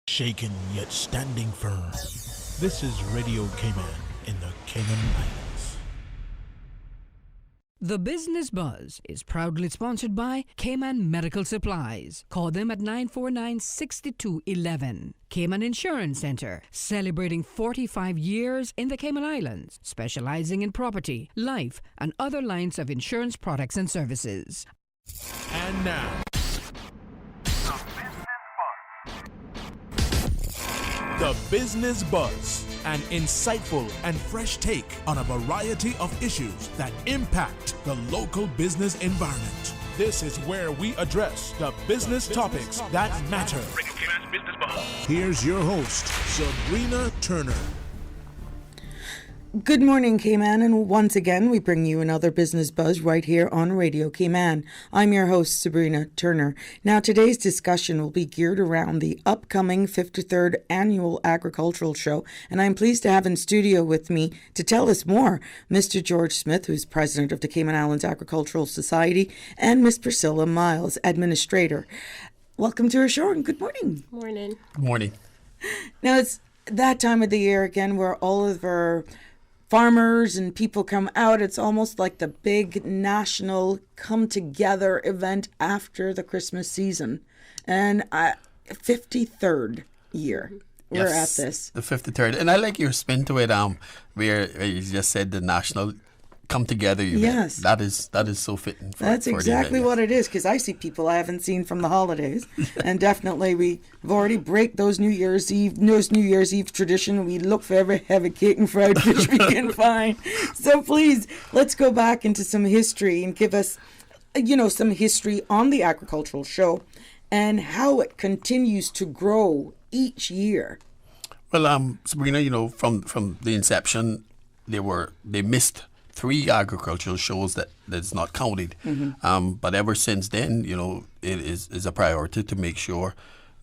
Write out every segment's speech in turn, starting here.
Shaken yet standing firm. This is Radio Cayman in the Cayman Islands. The Business Buzz is proudly sponsored by Cayman Medical Supplies. Call them at 949-6211. Cayman Insurance Center, celebrating 45 years in the Cayman Islands, specializing in property, life, and other lines of insurance products and services. And now, The Business Buzz, an insightful and fresh take on a variety of issues that impact the local business environment. This is where we address the business topics that matter. Here's your host, Sabrina Turner. Good morning, Cayman, and once again we bring you another Business Buzz right here on Radio Cayman. I'm your host, Sabrina Turner. Now, today's discussion will be geared around the upcoming 53rd Annual Agricultural Show, and I'm pleased to have in studio with me to tell us more Mr. George Smith, who's president of the Cayman Islands Agricultural Society, and Miss Priscilla Miles, administrator. Welcome to our show, and good morning. Morning. Good morning. Now, it's that time of the year again where all of our farmers and people come out. It's almost like the big national come together event after the Christmas season. And 53rd year we're at this. The 53rd. And I like your spin to it, where you just said the national come together event. Yes. That is so fitting for That's for exactly the event. what it is, because I see people I haven't seen from the holidays. And definitely we've already break those New Year's Eve tradition. We look for every heavy cake and fried fish we can find. So please, let's go back into some history and give us, some history on the agricultural show and how it continues to grow each year. Well, Sabrina, from the inception, they missed 3 agricultural shows that's not counted. Mm-hmm. But ever since then, it is a priority to make sure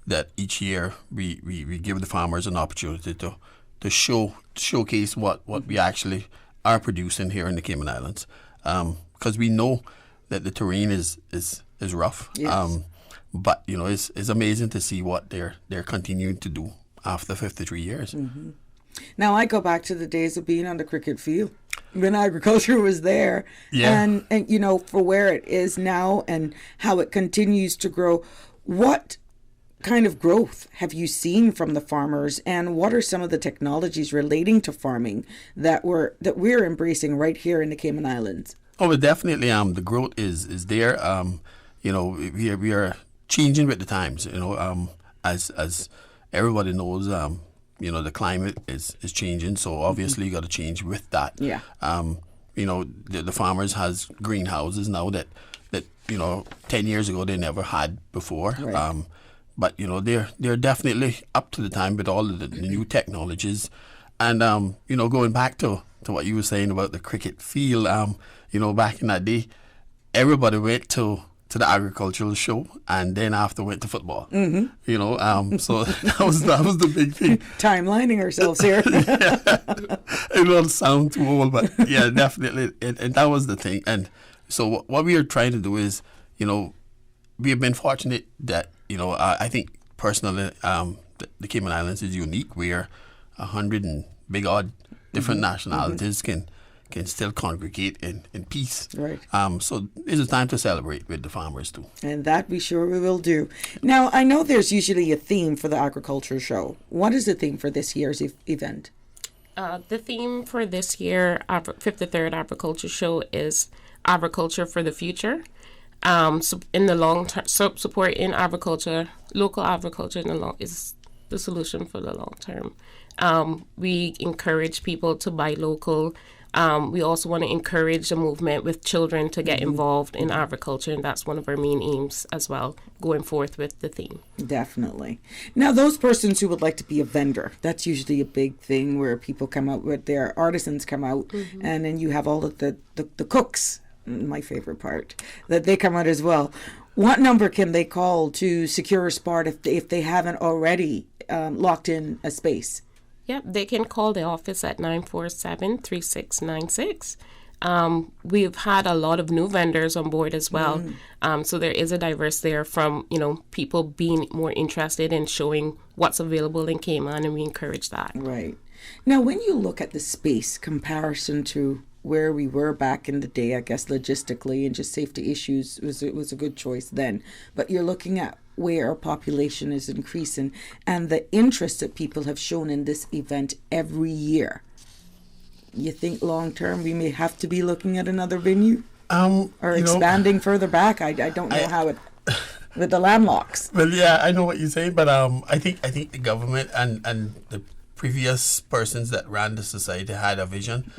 that each year we give the farmers an opportunity to showcase what we actually are producing here in the Cayman Islands. Because we know that the terrain is rough. Yes. But it's amazing to see what they're continuing to do after 53 years. Mm-hmm. Now I go back to the days of being on the cricket field when agriculture was there, and for where it is now and how it continues to grow. What kind of growth have you seen from the farmers, and what are some of the technologies relating to farming that we're embracing right here in the Cayman Islands? Oh, well, definitely. The growth is there. We are changing with the times. As everybody knows. The climate is changing, so obviously you got to change with that. Yeah. The farmers has greenhouses now that 10 years ago they never had before. Right. But they're definitely up to the time with all of the new technologies, and going back to what you were saying about the cricket field. Back in that day, everybody went to the agricultural show, and then after went to football. Mm-hmm. So that was the big thing. Timelining ourselves here. It will sound too old, but yeah, definitely, and that was the thing. And so what we are trying to do is, we have been fortunate that I think personally, the Cayman Islands is unique. We are 100 and big odd different nationalities can still congregate in peace. Right. So it's a time to celebrate with the farmers too. And that we sure we will do. Now, I know there's usually a theme for the agriculture show. What is the theme for this year's event? The theme for this year, 53rd Agriculture Show, is Agriculture for the Future. So in the long term, support in agriculture, local agriculture is the solution for the long term. We encourage people to buy local. We also want to encourage the movement with children to get involved in agriculture, and that's one of our main aims as well, going forth with the theme. Definitely. Now, those persons who would like to be a vendor, that's usually a big thing where people come out with their artisans come out, and then you have all of the cooks, my favorite part, that they come out as well. What number can they call to secure a spot if they haven't already locked in a space? Yep, they can call the office at 947-3696. We've had a lot of new vendors on board as well. So there is a diverse there from, people being more interested in showing what's available in Cayman, and we encourage that. Right. Now, when you look at the space comparison to where we were back in the day, I guess logistically and just safety issues was a good choice then. But you're looking at where population is increasing and the interest that people have shown in this event every year. You think long term we may have to be looking at another venue or expanding further back? I don't know how it with the landlocks. Well, yeah, I know what you're saying, but I think the government and the previous persons that ran the society had a vision,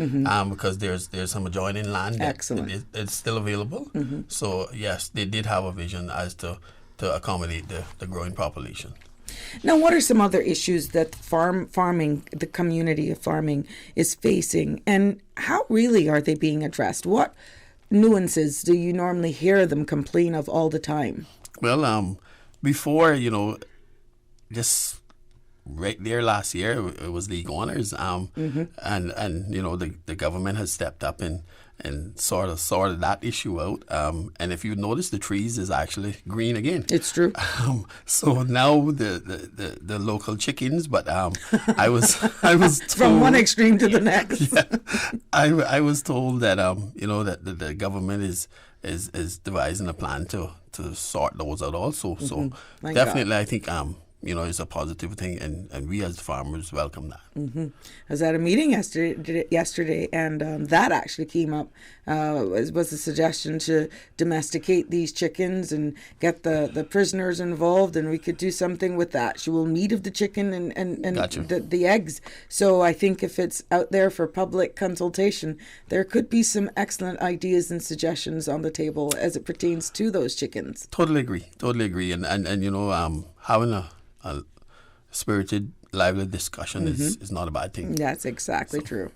because there's some adjoining land that Excellent. It's still available. So yes, they did have a vision as to accommodate the growing population. Now, what are some other issues that farming, the community of farming is facing, and how really are they being addressed? What nuances do you normally hear them complain of all the time? Well, before, just right there last year, it was the iguanas, and the government has stepped up and sort of sorted that issue out. And if you notice, the trees is actually green again. It's true. So now the local chickens, but I was told, from one extreme to the next. Yeah, I was told that that the government is devising a plan to sort those out also. So definitely, God. I think it's a positive thing, and we as farmers welcome that. I was at a meeting yesterday, and that actually came up. Was a suggestion to domesticate these chickens and get the prisoners involved, and we could do something with the actual meat of the chicken and Gotcha. the eggs. So I think if it's out there for public consultation, there could be some excellent ideas and suggestions on the table as it pertains to those chickens. Totally agree, and having a spirited, lively discussion is not a bad thing. That's exactly true.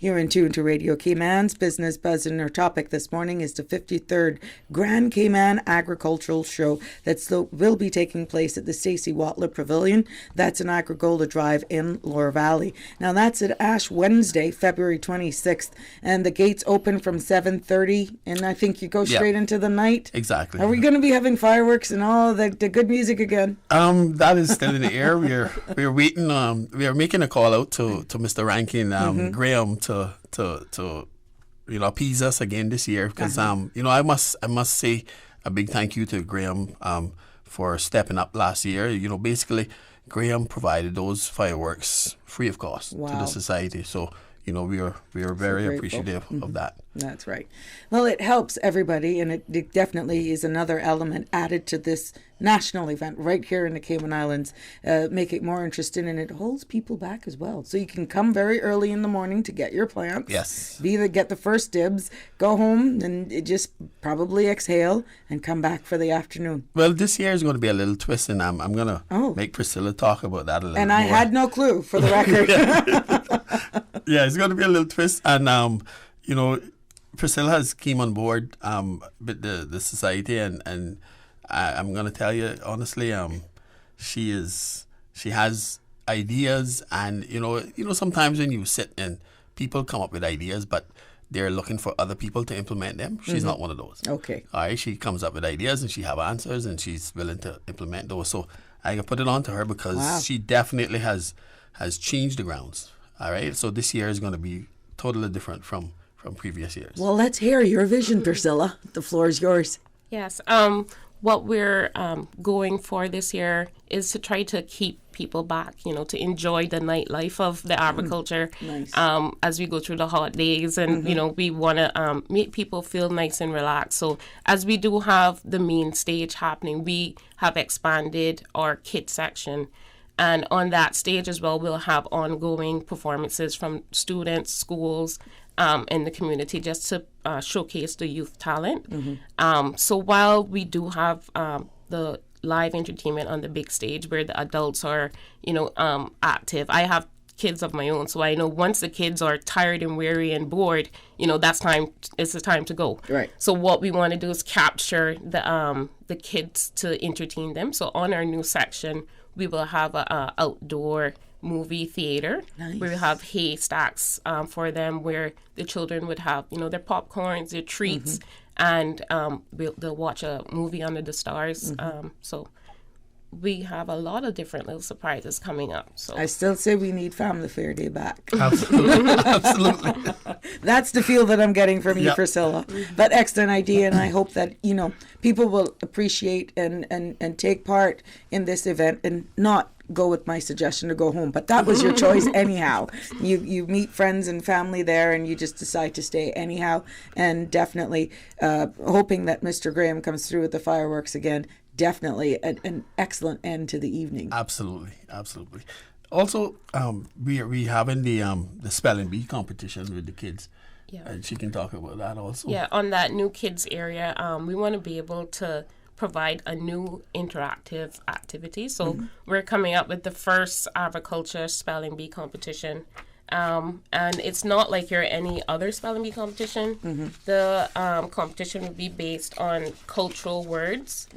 You're in tune to Radio Cayman's Business Buzz, and our topic this morning is the 53rd Grand Cayman Agricultural Show that will be taking place at the Stacey Watler Pavilion. That's in Agricola Drive in Lower Valley. Now, that's at Ash Wednesday, February 26th, and the gates open from 7:30, and I think you go straight into the night. Exactly. Are we going to be having fireworks and all the good music again? That is still in the air. We're waiting. We are making a call out to Mr. Rankin, Graham, to appease us again this year, because I must say a big thank you to Graham for stepping up last year. Basically Graham provided those fireworks free of cost to the society, so we are very appreciative of that. That's right. Well, it helps everybody, and it definitely is another element added to this national event right here in the Cayman Islands. Make it more interesting, and it holds people back as well. So you can come very early in the morning to get your plants. Yes. Get the first dibs, go home, and just probably exhale and come back for the afternoon. Well, this year is going to be a little twist, and I'm going to make Priscilla talk about that a little and more. I had no clue, for the record. Yeah, it's going to be a little twist, and Priscilla has came on board with the society, and I'm going to tell you honestly, she has ideas, and sometimes when you sit and people come up with ideas, but they're looking for other people to implement them. She's not one of those. Okay. All right, she comes up with ideas, and she have answers, and she's willing to implement those. So I can put it on to her, because she definitely has changed the grounds. All right, so this year is going to be totally different from previous years. Well, let's hear your vision, Priscilla. The floor is yours. Yes. What we're going for this year is to try to keep people back, to enjoy the nightlife of the agriculture. Nice. As we go through the hot days, and we want to make people feel nice and relaxed. So as we do have the main stage happening, we have expanded our kids section. And on that stage as well, we'll have ongoing performances from students, schools, in the community, just to showcase the youth talent. So while we do have the live entertainment on the big stage where the adults are, active, I have kids of my own, so I know once the kids are tired and weary and bored, it's the time to go. Right. So what we want to do is capture the kids to entertain them. So on our new section, we will have a outdoor movie theater. Nice. We have haystacks for them where the children would have, their popcorns, their treats, and they'll watch a movie under the stars. So we have a lot of different little surprises coming up. So I still say we need Family Fair Day back. Absolutely. Absolutely. That's the feel that I'm getting from you, Yep. Priscilla. But excellent idea, and I hope that, people will appreciate and take part in this event and not go with my suggestion to go home. But that was your choice anyhow. You meet friends and family there, and you just decide to stay anyhow. And definitely hoping that Mr. Graham comes through with the fireworks again. Definitely an excellent end to the evening. Absolutely. Absolutely. Also, we having the spelling bee competition with the kids. Yeah. And she can talk about that also. Yeah, on that new kids area, we want to be able to provide a new interactive activity. So we're coming up with the first agriculture spelling bee competition. And it's not like your any other spelling bee competition. The competition will be based on cultural words.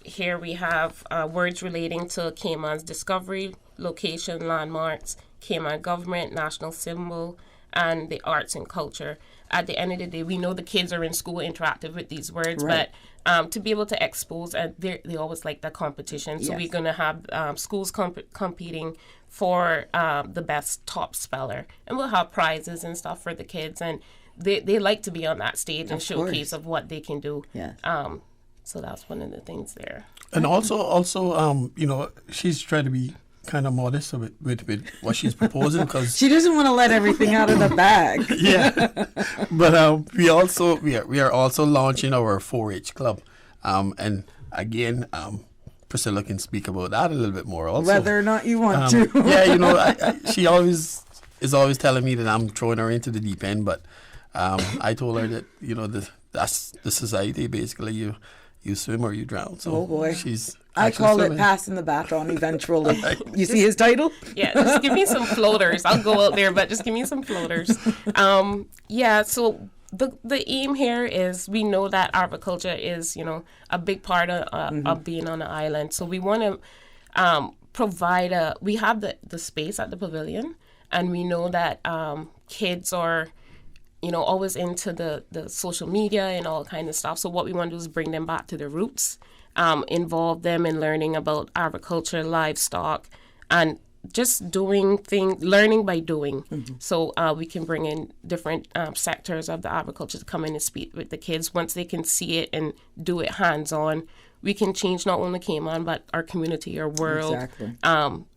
Here we have words relating to Cayman's discovery, location, landmarks, Cayman government, national symbol, and the arts and culture. At the end of the day, we know the kids are in school interactive with these words, Right. but to be able to expose, and they always like the competition. So Yes. we're going to have schools competing for the best top speller. And we'll have prizes and stuff for the kids. And they like to be on that stage and Of showcase course. of what they can do. Yes. So that's one of the things there. And also, she's trying to be kind of modest with what she's proposing because She doesn't want to let everything out of the bag. yeah. But we are also launching our 4-H club, and again, Priscilla can speak about that a little bit more. Also, Whether or not you want to. yeah, she is always telling me that I'm throwing her into the deep end, but I told her that that's the society basically. You swim or you drown. So Oh, boy. she's. I actually call swimming. it passing the baton eventually. You see his title? Yeah, just give me some floaters. I'll go out there, but just give me some floaters. So the aim here is we know that agriculture is, a big part of being on the island. So we want to provide we have the space at the pavilion, and we know that kids are, always into the social media and all kind of stuff. So what we want to do is bring them back to their roots. Involve them in learning about agriculture, livestock, and just learning by doing. So we can bring in different sectors of the agriculture to come in and speak with the kids. Once they can see it and do it hands-on, we can change not only Cayman, but our community, our world. Exactly.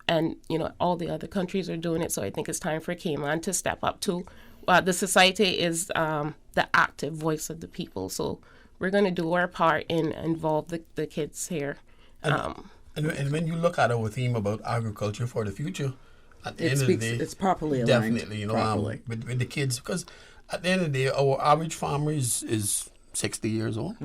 And, all the other countries are doing it. So I think it's time for Cayman to step up too. The society is the active voice of the people. So we're going to do our part and involve the kids here. And when you look at our theme about agriculture for the future, at the end of the day, It's properly aligned. definitely, Properly. with the kids, because at the end of the day, our average farmer is 60 years old,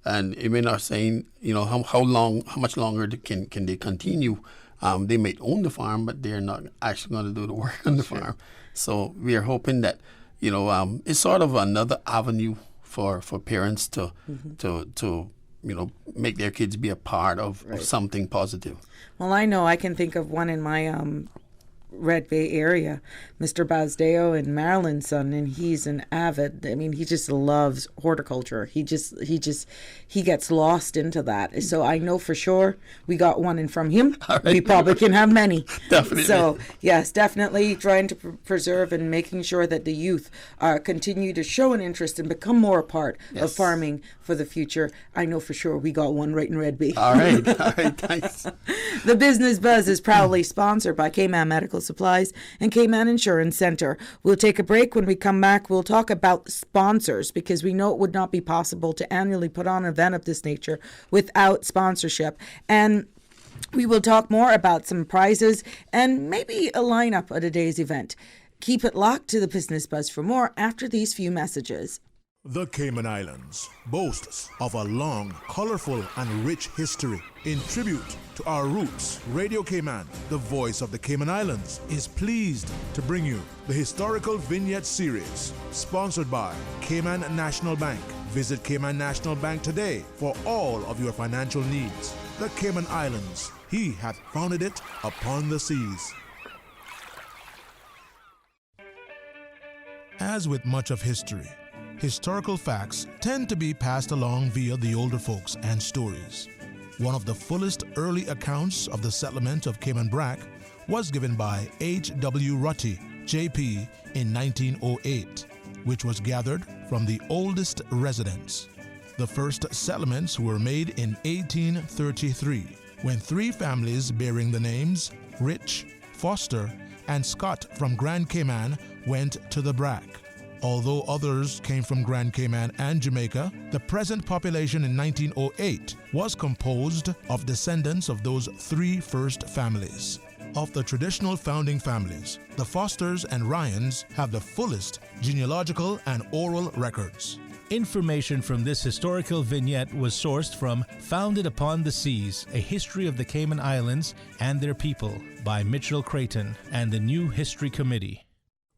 and even are saying, how much longer can they continue? They may own the farm, but they're not actually going to do the work on the farm. So we are hoping that it's sort of another avenue for parents to make their kids be a part of something positive. Well, I know I can think of one in my Red Bay area, Mr. Bazdeo and Marilyn's son, and he's an avid. He just loves horticulture. He gets lost into that. So I know for sure we got one in from him. Right. We probably can have many. Definitely. So yes, definitely trying to preserve and making sure that the youth continue to show an interest and become more a part of farming for the future. I know for sure we got one right in Red Bay. All right, thanks. The Business Buzz is proudly sponsored by Cayman Medical Supplies and Cayman Insurance Center. We'll take a break. When we come back, we'll talk about sponsors, because we know it would not be possible to annually put on an event of this nature without sponsorship. And we will talk more about some prizes and maybe a lineup at today's event. Keep it locked to the Business Buzz for more after these few messages. The Cayman Islands boasts of a long, colorful, and rich history. In tribute to our roots, Radio Cayman, the voice of the Cayman Islands, is pleased to bring you the Historical Vignette Series, sponsored by Cayman National Bank. Visit Cayman National Bank today for all of your financial needs. The Cayman Islands, He hath founded it upon the seas. As with much of history, historical facts tend to be passed along via the older folks and stories. One of the fullest early accounts of the settlement of Cayman Brac was given by H.W. Rutty, J.P., in 1908, which was gathered from the oldest residents. The first settlements were made in 1833, when 3 families bearing the names Rich, Foster, and Scott from Grand Cayman went to the Brac. Although others came from Grand Cayman and Jamaica, the present population in 1908 was composed of descendants of those 3 first families. Of the traditional founding families, the Fosters and Ryans have the fullest genealogical and oral records. Information from this historical vignette was sourced from Founded Upon the Seas, A History of the Cayman Islands and Their People by Mitchell Creighton and the New History Committee.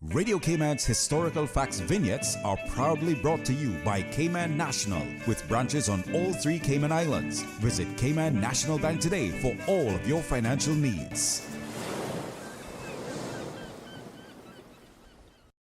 Radio Cayman's historical facts vignettes are proudly brought to you by Cayman National, with branches on all 3 Cayman Islands. Visit Cayman National Bank today for all of your financial needs.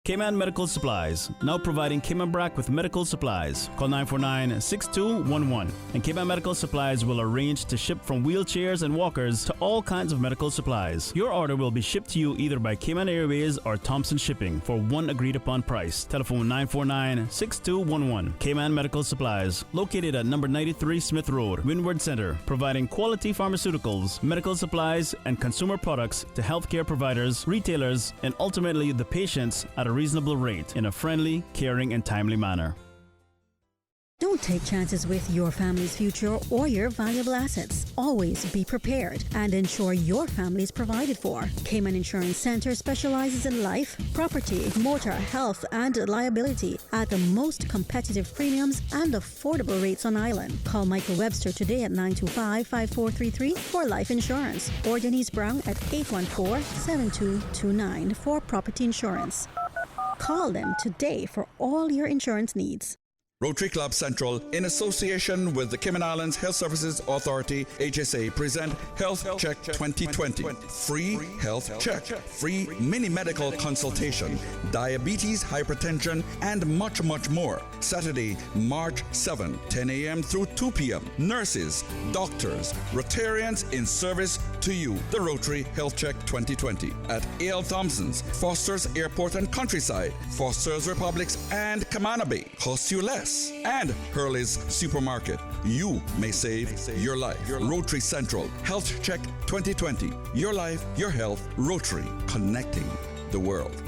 Cayman Medical Supplies, now providing Cayman Brac with medical supplies. Call 949-6211. And Cayman Medical Supplies will arrange to ship from wheelchairs and walkers to all kinds of medical supplies. Your order will be shipped to you either by Cayman Airways or Thompson Shipping for one agreed upon price. Telephone 949-6211. Cayman Medical Supplies, located at number 93 Smith Road, Windward Center, providing quality pharmaceuticals, medical supplies, and consumer products to healthcare providers, retailers, and ultimately the patients at a reasonable rate in a friendly, caring, and timely manner. Don't take chances with your family's future or your valuable assets. Always be prepared and ensure your family is provided for. Cayman Insurance Center specializes in life, property, motor, health, and liability at the most competitive premiums and affordable rates on island. Call Michael Webster today at 925-5433 for life insurance or Denise Brown at 814-7229 for property insurance. Call them today for all your insurance needs. Rotary Club Central, in association with the Cayman Islands Health Services Authority, HSA, present Health Check 2020. Free health check, free mini medical consultation, diabetes, hypertension, and much, much more. Saturday, March 7, 10 a.m. through 2 p.m. Nurses, doctors, Rotarians in service to you. The Rotary Health Check 2020 at A.L. Thompson's, Foster's Airport and Countryside, Foster's Republics, and Kamana Bay. Cost you less. And Hurley's Supermarket. You may save your life. Rotary Central Health Check 2020. Your life, your health. Rotary, connecting the world.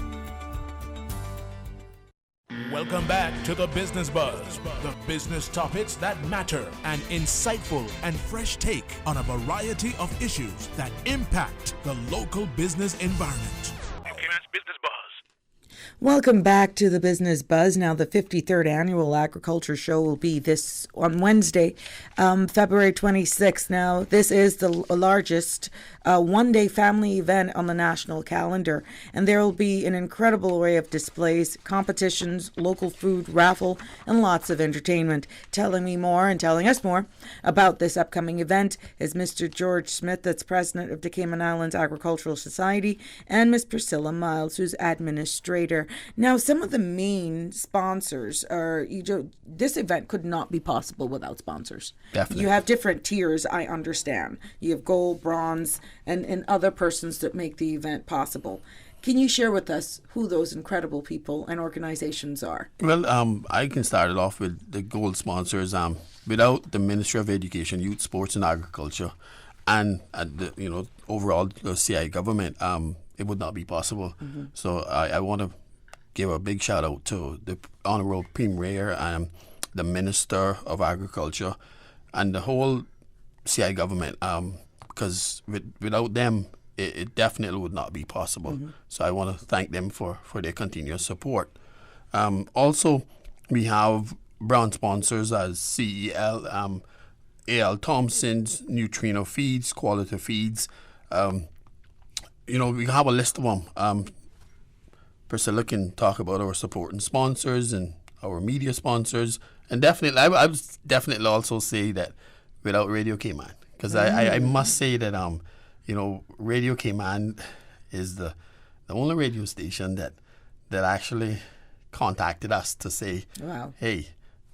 Welcome back to the Business Buzz, the business topics that matter, an insightful and fresh take on a variety of issues that impact the local business environment. Business Buzz. Welcome back to the Business Buzz. Now, the 53rd Annual Agriculture Show will be this on Wednesday, February 26th. Now, this is the largest one-day family event on the national calendar, and there will be an incredible array of displays, competitions, local food, raffle, and lots of entertainment. Telling me more and telling us more about this upcoming event is Mr. George Smith, that's president of the Cayman Islands Agricultural Society, and Ms. Priscilla Miles, who's administrator. Now, some of the main sponsors are, this event could not be possible without sponsors. Definitely. You have different tiers, I understand. You have gold, bronze, and other persons that make the event possible. Can you share with us who those incredible people and organizations are? Well, I can start it off with the gold sponsors. Without the Ministry of Education, Youth, Sports and Agriculture, and the overall the CI government, it would not be possible. Mm-hmm. So I want to give a big shout out to the Honorable Premier, the Minister of Agriculture, and the whole CI government, because without them, it definitely would not be possible. Mm-hmm. So I want to thank them for their continuous support. Also, we have brown sponsors as CEL, A.L. Thompson's, Neutrino Feeds, Quality Feeds. We have a list of them. Priscilla can talk about our supporting sponsors and our media sponsors. And definitely, I would definitely also say that without Radio Cayman because I must say that Radio Cayman is the only radio station that actually contacted us to say, wow, hey,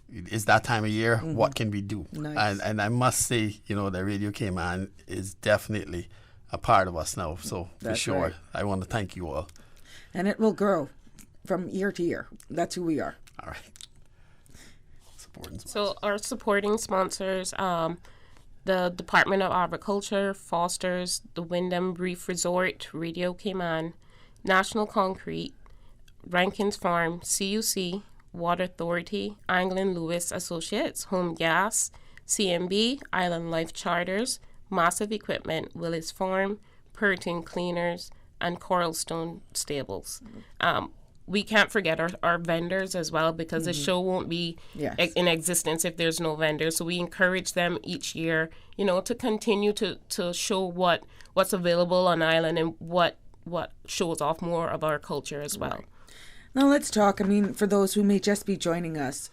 it's that time of year. What can we do? Nice. And I must say, that Radio Cayman is definitely a part of us now. So for sure, right. I want to thank you all. And it will grow from year to year. That's who we are. All right. Supporting sponsors. So our supporting sponsors, the Department of Agriculture, Foster's, the Wyndham Reef Resort, Radio Cayman, National Concrete, Rankins Farm, CUC, Water Authority, Anglin Lewis Associates, Home Gas, CMB, Island Life Charters, Massive Equipment, Willis Farm, Puritan Cleaners, and Coralstone Stables. We can't forget our vendors as well, because the show won't be in existence if there's no vendors. So we encourage them each year, to continue to show what's available on island and what shows off more of our culture as well. Now let's talk, for those who may just be joining us,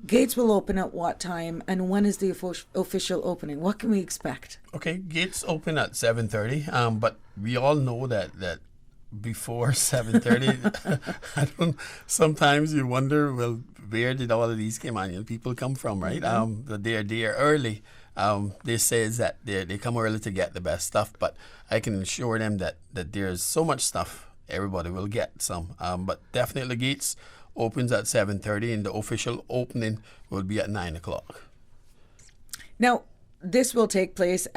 gates will open at what time, and when is the official opening? What can we expect? Okay, gates open at 7:30, but we all know that before 7:30, sometimes you wonder, well, where did all of these Caymanian people come from, right? They're there early. They say that they come early to get the best stuff, but I can assure them that there's so much stuff, everybody will get some. But definitely gates opens at 7:30, and the official opening will be at 9 o'clock. Now, this will take place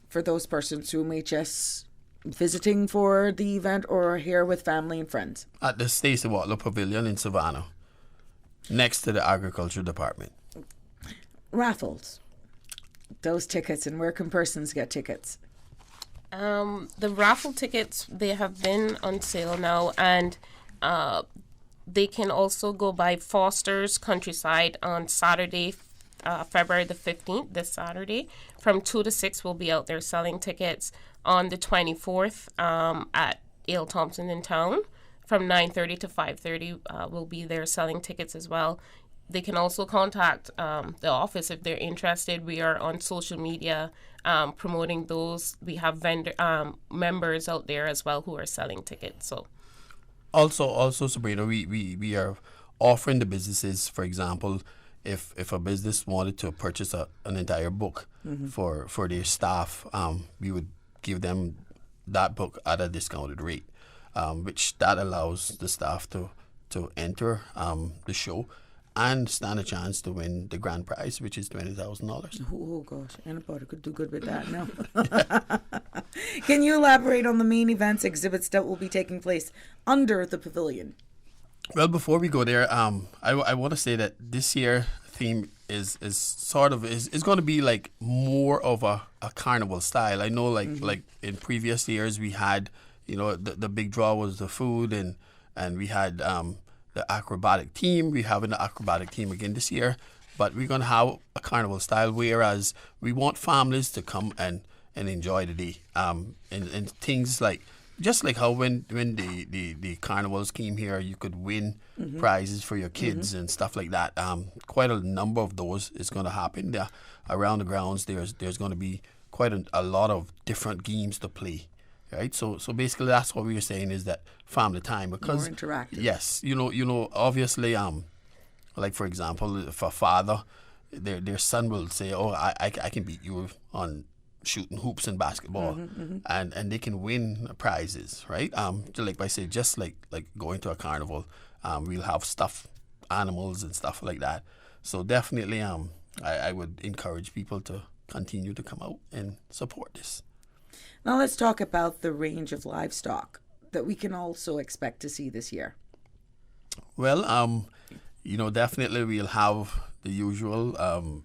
for those persons who may just visiting for the event or here with family and friends? At the Stacey Watler Pavilion in Savannah, next to the Agriculture Department. Raffles. Those tickets, and where can persons get tickets? The raffle tickets, they have been on sale now, and they can also go by Foster's Countryside on Saturday, February the 15th, this Saturday. From 2 to 6, we'll be out there selling tickets. On the 24th, at Ale Thompson in town, from 9:30 to 5:30, we'll be there selling tickets as well. They can also contact the office if they're interested. We are on social media promoting those. We have members out there as well who are selling tickets. So, also, Sabrina, we are offering the businesses, for example, if a business wanted to purchase an entire book for their staff, we would give them that book at a discounted rate, which that allows the staff to enter the show and stand a chance to win the grand prize, which is $20,000. Oh gosh, anybody could do good with that now. Can you elaborate on the main events, exhibits that will be taking place under the pavilion? Well, before we go there, I want to say that this year theme is going to be like more of a carnival style. I know like in previous years we had, the big draw was the food, and we had the acrobatic team. We're having the acrobatic team again this year, but we're going to have a carnival style, whereas we want families to come and enjoy the day. And things like, just like how when the carnivals came here, you could win prizes for your kids and stuff like that. Quite a number of those is going to happen there around the grounds. There's going to be quite a lot of different games to play, right? So basically that's what we were saying, is that family time, because more interactive. Yes, obviously, like for example, if a father, their son will say, "Oh, I can beat you on shooting hoops and basketball," and they can win prizes, right? Just like going to a carnival, we'll have stuffed animals and stuff like that. So definitely, I would encourage people to continue to come out and support this. Now let's talk about the range of livestock that we can also expect to see this year. Well, definitely we'll have the usual.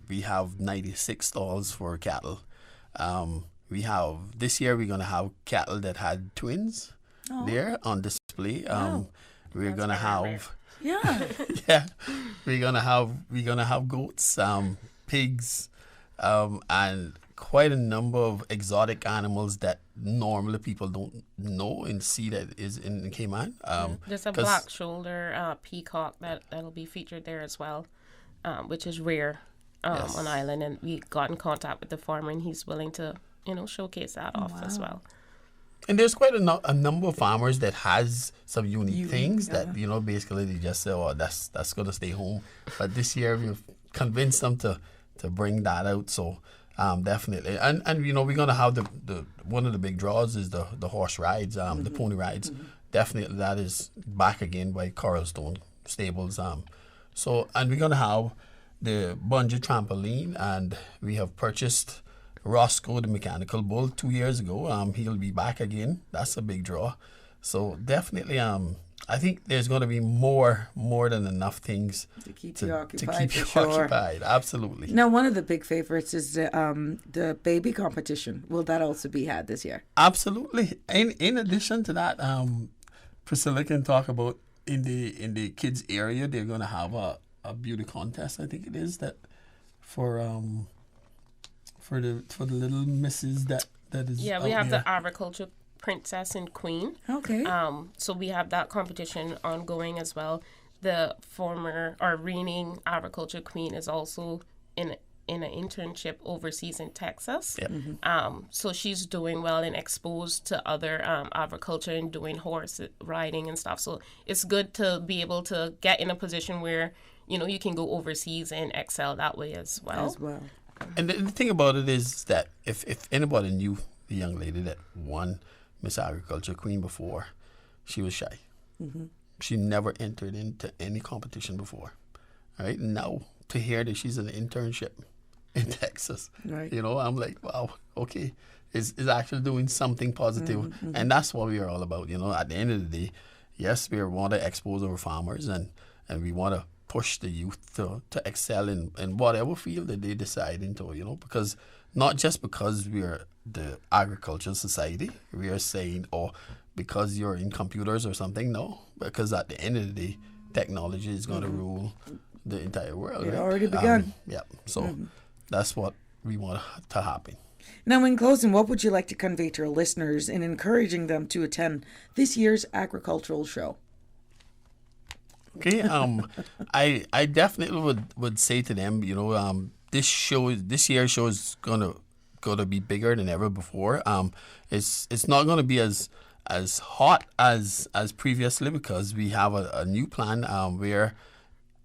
We have 96 stalls for cattle. This year we're going to have cattle that had twins there on display. We're going to have we're going to have goats, pigs, and quite a number of exotic animals that normally people don't know and see that is in Cayman. There's a black shoulder peacock that'll be featured there as well, which is rare on island, and we got in contact with the farmer, and he's willing to, showcase that off as well. And there's quite a number of farmers that has some unique things that, basically they just say, oh, that's going to stay home. But this year we've convinced them to bring that out. So definitely. And we're going to have the one of the big draws is the horse rides, the pony rides. Definitely that is back again by Coralstone Stables. So, and we're going to have the bungee trampoline, and we have purchased Roscoe, the mechanical bull, 2 years ago. He'll be back again. That's a big draw. So definitely, I think there's going to be more than enough things to keep you occupied. To keep you occupied, absolutely. Now, one of the big favorites is the baby competition. Will that also be had this year? Absolutely. In addition to that, Priscilla can talk about in the kids area. They're going to have a beauty contest. I think it is that for the little misses that is. Yeah, we have the agriculture princess and queen. Okay. So we have that competition ongoing as well. The former or reigning agriculture queen is also in an internship overseas in Texas. Yep. So she's doing well and exposed to other agriculture and doing horse riding and stuff. So it's good to be able to get in a position where, you can go overseas and excel that way as well. And the thing about it is that if anybody knew the young lady that won Miss Agriculture Queen before, she was shy. She never entered into any competition before. Right? Now, to hear that she's in an internship in Texas, right. I'm like, wow, okay. Is actually doing something positive. And that's what we are all about. At the end of the day, yes, we want to expose our farmers and we want to push the youth to excel in whatever field that they decide into, because not just because we're the agricultural society, we are saying, or because you're in computers or something, no, because at the end of the day, technology is going to rule the entire world. It's already begun. So that's what we want to happen. Now, in closing, what would you like to convey to our listeners in encouraging them to attend this year's agricultural show? Okay, I definitely would say to them, this year's show is gonna be bigger than ever before. It's not gonna be as hot as previously because we have a new plan where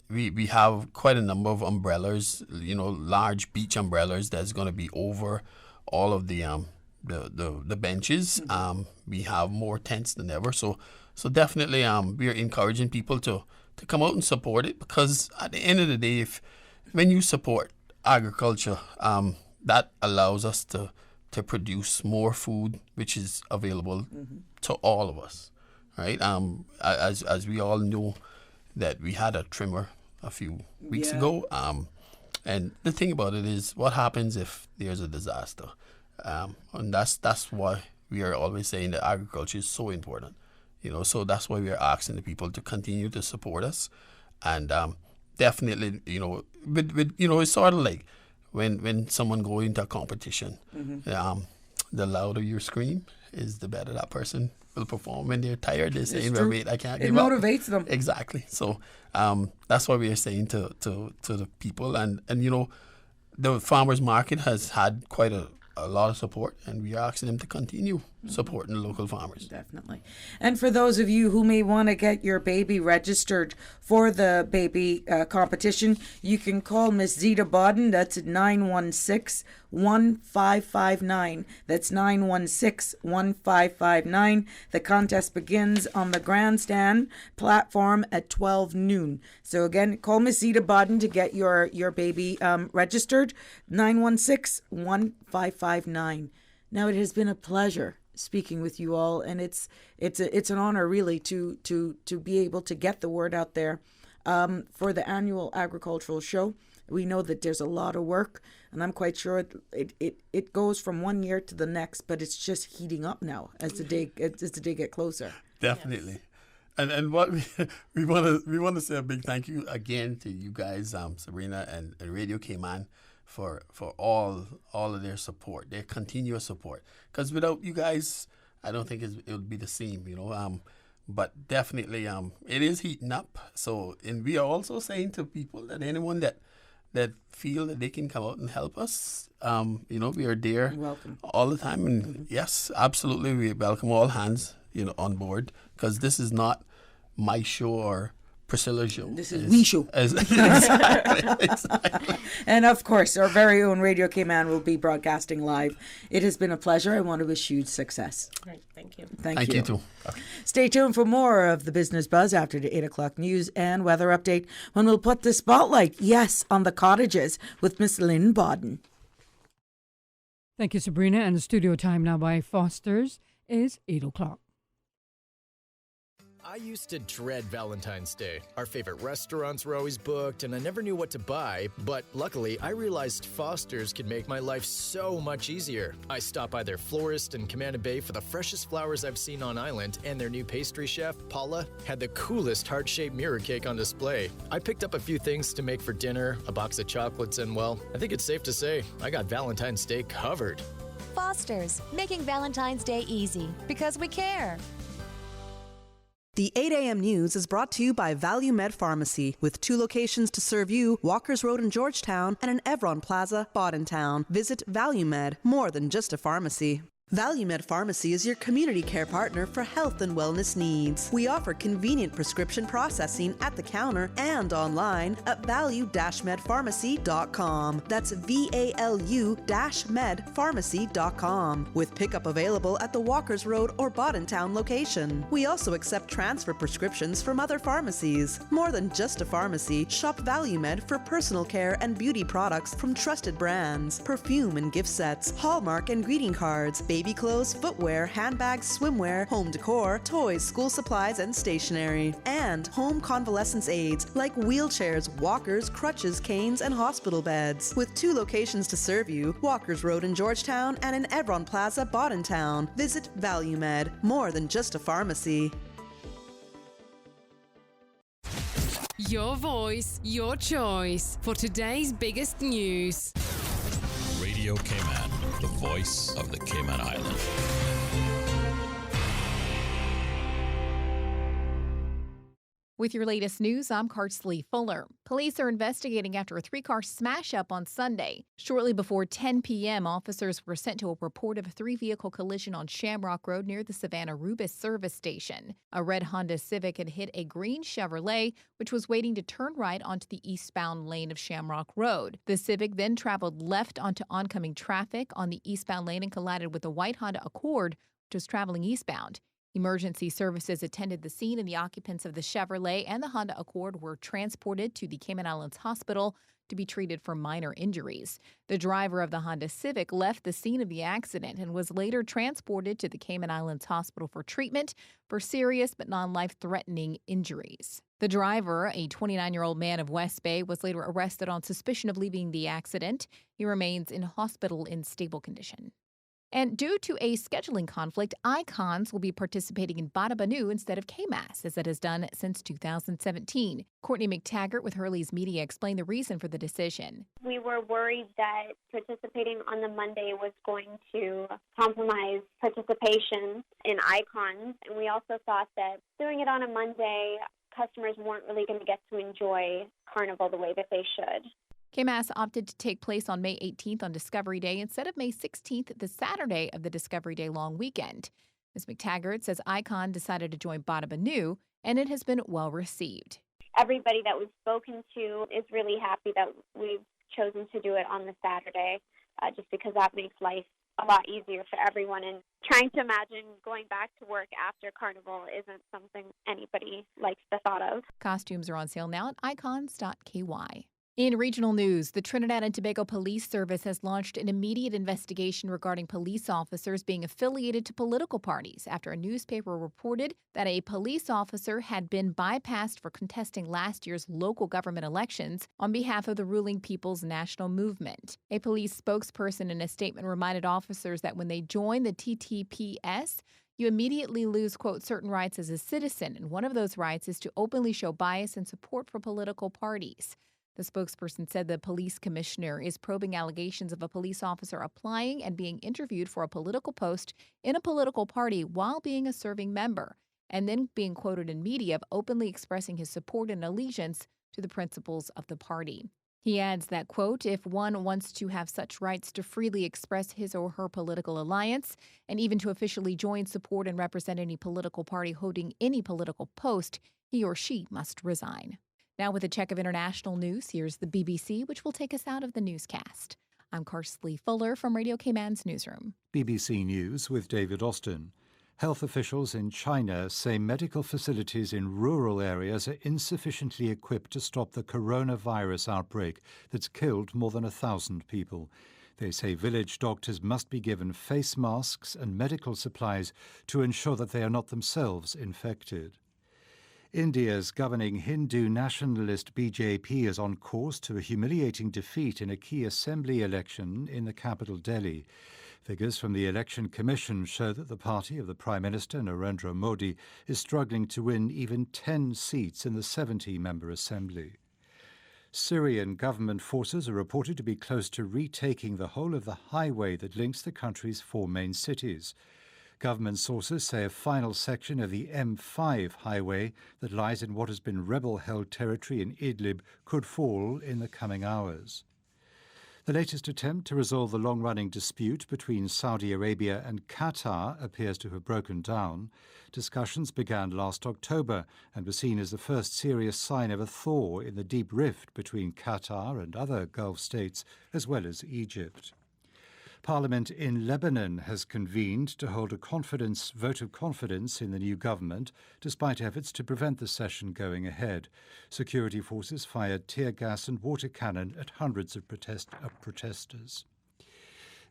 we have quite a number of umbrellas, large beach umbrellas that's gonna be over all of the benches. We have more tents than ever, so definitely we are encouraging people to come out and support it, because at the end of the day, when you support agriculture, that allows us to produce more food, which is available to all of us, right? As we all know, that we had a trimmer a few weeks ago, and the thing about it is, what happens if there's a disaster? And that's why we are always saying that agriculture is so important. So that's why we are asking the people to continue to support us, and definitely, it's sort of like when someone go into a competition, the louder you scream is the better that person will perform. When they're tired, they're saying, "Well, wait, I can't give up." It motivates them. Exactly. So that's what we are saying to the people, and the farmers market has had quite a lot of support, and we are asking them to continue supporting the local farmers. Definitely. And for those of you who may want to get your baby registered for the baby competition, you can call Miss Zita Bodden. That's at 916-1559. That's 916-1559. The contest begins on the grandstand platform at 12 noon. So again, call Miss Zita Bodden to get your baby registered. 916-1559. Now, it has been a pleasure speaking with you all, and it's an honor really to be able to get the word out there for the annual agricultural show. We know that there's a lot of work, and I'm quite sure it goes from one year to the next, but it's just heating up now as the day get closer. Definitely. Yes. And what we want to say a big thank you again to you guys, Sabrina and Radio Cayman, for all of their support, their continuous support. Because without you guys, I don't think it would be the same, But definitely, it is heating up. So, and we are also saying to people that anyone that that feel that they can come out and help us, we are there Welcome. all the time. And yes, absolutely, we welcome all hands, on board, because this is not my show or Priscilla's show. This is we show. Exactly. And of course, our very own Radio Cayman will be broadcasting live. It has been a pleasure. I want to wish you success. Great, thank you. Thank you too. Stay tuned for more of the Business Buzz after the 8 o'clock news and weather update, when we'll put the spotlight, yes, on the cottages with Miss Lynn Bodden. Thank you, Sabrina. And the studio time now by Foster's is 8 o'clock. I used to dread Valentine's Day. Our favorite restaurants were always booked, and I never knew what to buy. But luckily, I realized Foster's could make my life so much easier. I stopped by their florist in Commander Bay for the freshest flowers I've seen on island, and their new pastry chef, Paula, had the coolest heart-shaped mirror cake on display. I picked up a few things to make for dinner, a box of chocolates, and well, I think it's safe to say I got Valentine's Day covered. Foster's, making Valentine's Day easy because we care. The 8 a.m. news is brought to you by Value Med Pharmacy, with 2 locations to serve you, Walkers Road in Georgetown and an Evron Plaza, Boddentown. Visit Value Med, more than just a pharmacy. Value Med Pharmacy is your community care partner for health and wellness needs. We offer convenient prescription processing at the counter and online at value-medpharmacy.com. That's VALU-medpharmacy.com, with pickup available at the Walkers Road or Boddentown location. We also accept transfer prescriptions from other pharmacies. More than just a pharmacy, shop Value Med for personal care and beauty products from trusted brands, perfume and gift sets, Hallmark and greeting cards, baby clothes, footwear, handbags, swimwear, home decor, toys, school supplies, and stationery. And home convalescence aids like wheelchairs, walkers, crutches, canes, and hospital beds. With 2 locations to serve you, Walkers Road in Georgetown and in Evron Plaza, Boddentown. Visit Value Med, more than just a pharmacy. Your voice, your choice for today's biggest news. Radio Cayman, the voice of the Cayman Island. With your latest news, I'm Karsley Fuller. Police are investigating after a 3-car smash-up on Sunday. Shortly before 10 p.m., officers were sent to a report of a 3-vehicle collision on Shamrock Road near the Savannah Rubis service station. A red Honda Civic had hit a green Chevrolet, which was waiting to turn right onto the eastbound lane of Shamrock Road. The Civic then traveled left onto oncoming traffic on the eastbound lane and collided with a white Honda Accord, which was traveling eastbound. Emergency services attended the scene, and the occupants of the Chevrolet and the Honda Accord were transported to the Cayman Islands Hospital to be treated for minor injuries. The driver of the Honda Civic left the scene of the accident and was later transported to the Cayman Islands Hospital for treatment for serious but non-life-threatening injuries. The driver, a 29-year-old man of West Bay, was later arrested on suspicion of leaving the accident. He remains in hospital in stable condition. And due to a scheduling conflict, Icons will be participating in Bada Banu instead of KMAS, as it has done since 2017. Courtney McTaggart with Hurley's Media explained the reason for the decision. We were worried that participating on the Monday was going to compromise participation in Icons, and we also thought that doing it on a Monday, customers weren't really going to get to enjoy Carnival the way that they should. KMAS opted to take place on May 18th on Discovery Day instead of May 16th, the Saturday of the Discovery Day long weekend. Ms. McTaggart says Icon decided to join Bada Banu, and it has been well received. Everybody that we've spoken to is really happy that we've chosen to do it on the Saturday, just because that makes life a lot easier for everyone. And trying to imagine going back to work after Carnival isn't something anybody likes the thought of. Costumes are on sale now at icons.ky. In regional news, the Trinidad and Tobago Police Service has launched an immediate investigation regarding police officers being affiliated to political parties after a newspaper reported that a police officer had been bypassed for contesting last year's local government elections on behalf of the ruling People's National Movement. A police spokesperson in a statement reminded officers that when they join the TTPS, you immediately lose, quote, certain rights as a citizen, and one of those rights is to openly show bias and support for political parties. The spokesperson said the police commissioner is probing allegations of a police officer applying and being interviewed for a political post in a political party while being a serving member, and then being quoted in media of openly expressing his support and allegiance to the principles of the party. He adds that, quote, if one wants to have such rights to freely express his or her political alliance and even to officially join, support, and represent any political party holding any political post, he or she must resign. Now with a check of international news, here's the BBC, which will take us out of the newscast. I'm Karsley Fuller from Radio Cayman's newsroom. BBC News with David Austin. Health officials in China say medical facilities in rural areas are insufficiently equipped to stop the coronavirus outbreak that's killed more than 1,000 people. They say village doctors must be given face masks and medical supplies to ensure that they are not themselves infected. India's governing Hindu nationalist BJP is on course to a humiliating defeat in a key assembly election in the capital, Delhi. Figures from the Election Commission show that the party of the Prime Minister Narendra Modi is struggling to win even 10 seats in the 70-member assembly. Syrian government forces are reported to be close to retaking the whole of the highway that links the country's 4 main cities. Government sources say a final section of the M5 highway that lies in what has been rebel-held territory in Idlib could fall in the coming hours. The latest attempt to resolve the long-running dispute between Saudi Arabia and Qatar appears to have broken down. Discussions began last October and were seen as the first serious sign of a thaw in the deep rift between Qatar and other Gulf states, as well as Egypt. Parliament in Lebanon has convened to hold a vote of confidence in the new government, despite efforts to prevent the session going ahead. Security forces fired tear gas and water cannon at hundreds of protesters.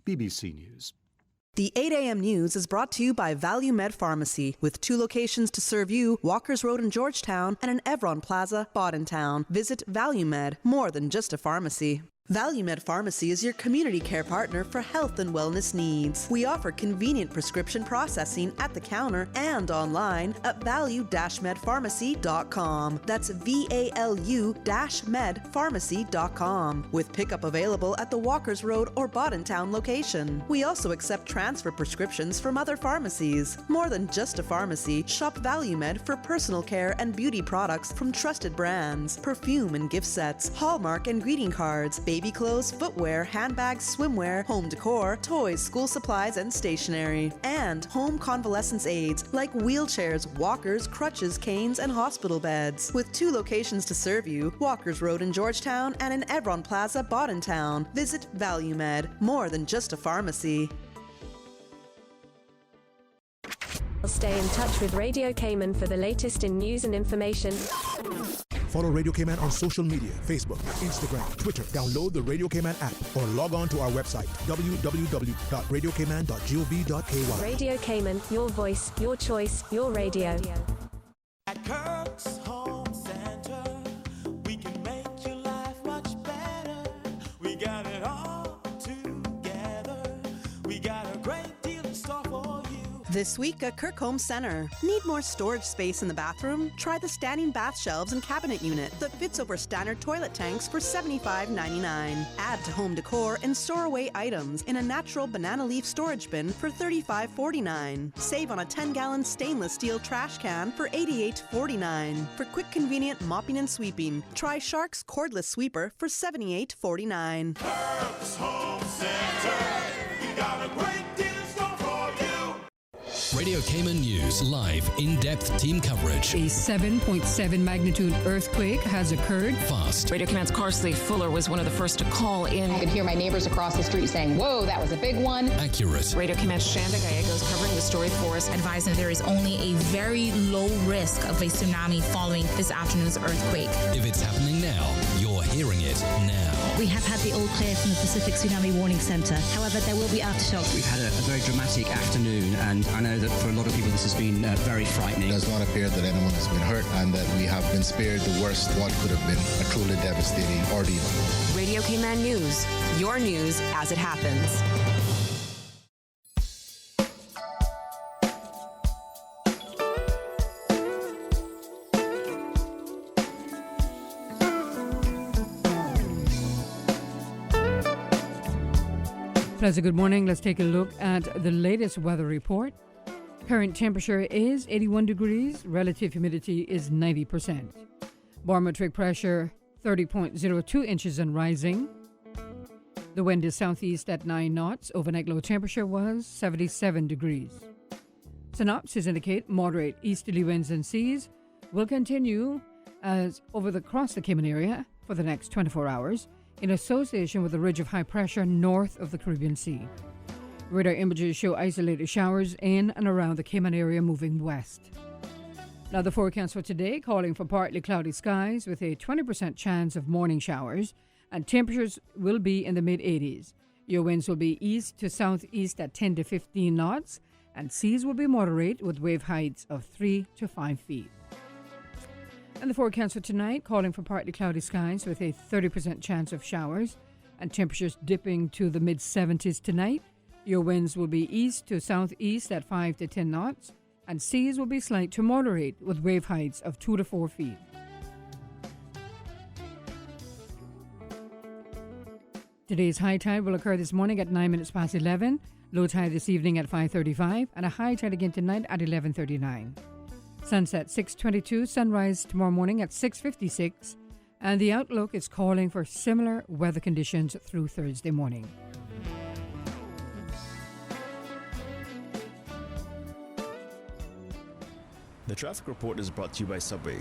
BBC News. The 8 a.m. news is brought to you by ValueMed Pharmacy, with 2 locations to serve you, Walkers Road in Georgetown and an Evron Plaza, Boddentown. Visit ValueMed, more than just a pharmacy. ValueMed Pharmacy is your community care partner for health and wellness needs. We offer convenient prescription processing at the counter and online at value-medpharmacy.com. That's VALU-medpharmacy.com, with pickup available at the Walkers Road or Boddentown location. We also accept transfer prescriptions from other pharmacies. More than just a pharmacy, shop ValueMed for personal care and beauty products from trusted brands, perfume and gift sets, Hallmark and greeting cards, baby clothes, footwear, handbags, swimwear, home decor, toys, school supplies, and stationery. And home convalescence aids like wheelchairs, walkers, crutches, canes, and hospital beds. With 2 locations to serve you, Walkers Road in Georgetown and in Evron Plaza, Boddentown. Visit ValueMed, more than just a pharmacy. Stay in touch with Radio Cayman for the latest in news and information. Follow Radio Cayman on social media, Facebook, Instagram, Twitter. Download the Radio Cayman app or log on to our website, www.radiocayman.gov.ky. Radio Cayman, your voice, your choice, your radio. At Kirk's Home Center, we can make your life much better. We got it all together. We got a great deal in store for you. This week at Kirk Home Center. Need more storage space in the bathroom? Try the standing bath shelves and cabinet unit that fits over standard toilet tanks for $75.99. Add to home decor and store away items in a natural banana leaf storage bin for $35.49. Save on a 10-gallon stainless steel trash can for $88.49. For quick, convenient mopping and sweeping, try Shark's cordless sweeper for $78.49. Kirk's Home Center, we got a great deal in store for you. Radio Cayman News, live, in-depth team coverage. A 7.7 magnitude earthquake has occurred. Fast. Radio Cayman's Karsley Fuller was one of the first to call in. I could hear my neighbors across the street saying, whoa, that was a big one. Accurate. Radio Cayman's Shanda Gallegos covering the story for us. Advising there is only a very low risk of a tsunami following this afternoon's earthquake. If it's happening now, you're hearing it now. We have had the all clear from the Pacific Tsunami Warning Centre. However, there will be aftershocks. We've had a very dramatic afternoon, and I know that for a lot of people this has been very frightening. It does not appear that anyone has been hurt and that we have been spared the worst what could have been a truly devastating ordeal. Radio Cayman News, your news as it happens. Pleasant good morning. Let's take a look at the latest weather report. Current temperature is 81 degrees. Relative humidity is 90%. Barometric pressure 30.02 inches and rising. The wind is southeast at 9 knots. Overnight low temperature was 77 degrees. Synopsis indicate moderate easterly winds and seas will continue across the Cayman area for the next 24 hours in association with a ridge of high pressure north of the Caribbean Sea. Radar images show isolated showers in and around the Cayman area moving west. Now the forecast for today calling for partly cloudy skies with a 20% chance of morning showers, and temperatures will be in the mid-80s. Your winds will be east to southeast at 10 to 15 knots, and seas will be moderate with wave heights of 3 to 5 feet. And the forecast for tonight calling for partly cloudy skies with a 30% chance of showers, and temperatures dipping to the mid-70s tonight. Your winds will be east to southeast at 5 to 10 knots, and seas will be slight to moderate with wave heights of 2 to 4 feet. Today's high tide will occur this morning at 9 minutes past 11, low tide this evening at 5:35, and a high tide again tonight at 11:39. Sunset 6:22, sunrise tomorrow morning at 6:56, and the outlook is calling for similar weather conditions through Thursday morning. The traffic report is brought to you by Subway.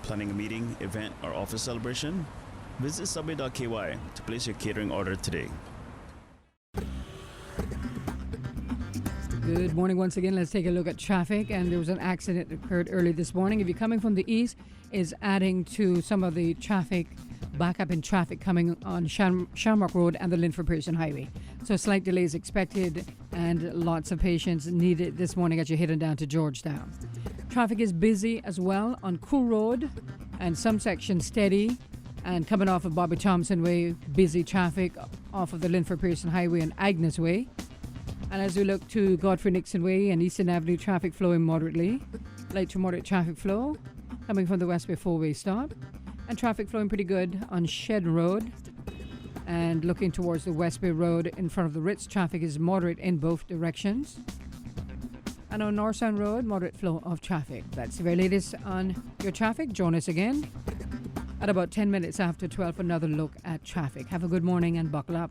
Planning a meeting, event, or office celebration? Visit subway.ky to place your catering order today. Good morning once again. Let's take a look at traffic. And there was an accident that occurred early this morning. If you're coming from the east, is adding to some of the traffic, backup in traffic coming on Shamrock Road and the Linford Pearson Highway. So slight delays expected and lots of patience needed this morning as you're heading down to Georgetown. Traffic is busy as well on Cool Road and some sections steady. And coming off of Bobby Thompson Way, busy traffic off of the Linford Pearson Highway and Agnes Way. And as we look to Godfrey Nixon Way and Eastern Avenue, traffic flowing moderately. Light to moderate traffic flow coming from the West Bay four-way stop. And traffic flowing pretty good on Shed Road. And looking towards the West Bay Road in front of the Ritz, traffic is moderate in both directions. And on North Sound Road, moderate flow of traffic. That's the very latest on your traffic. Join us again at about 10 minutes after 12 for another look at traffic. Have a good morning and buckle up.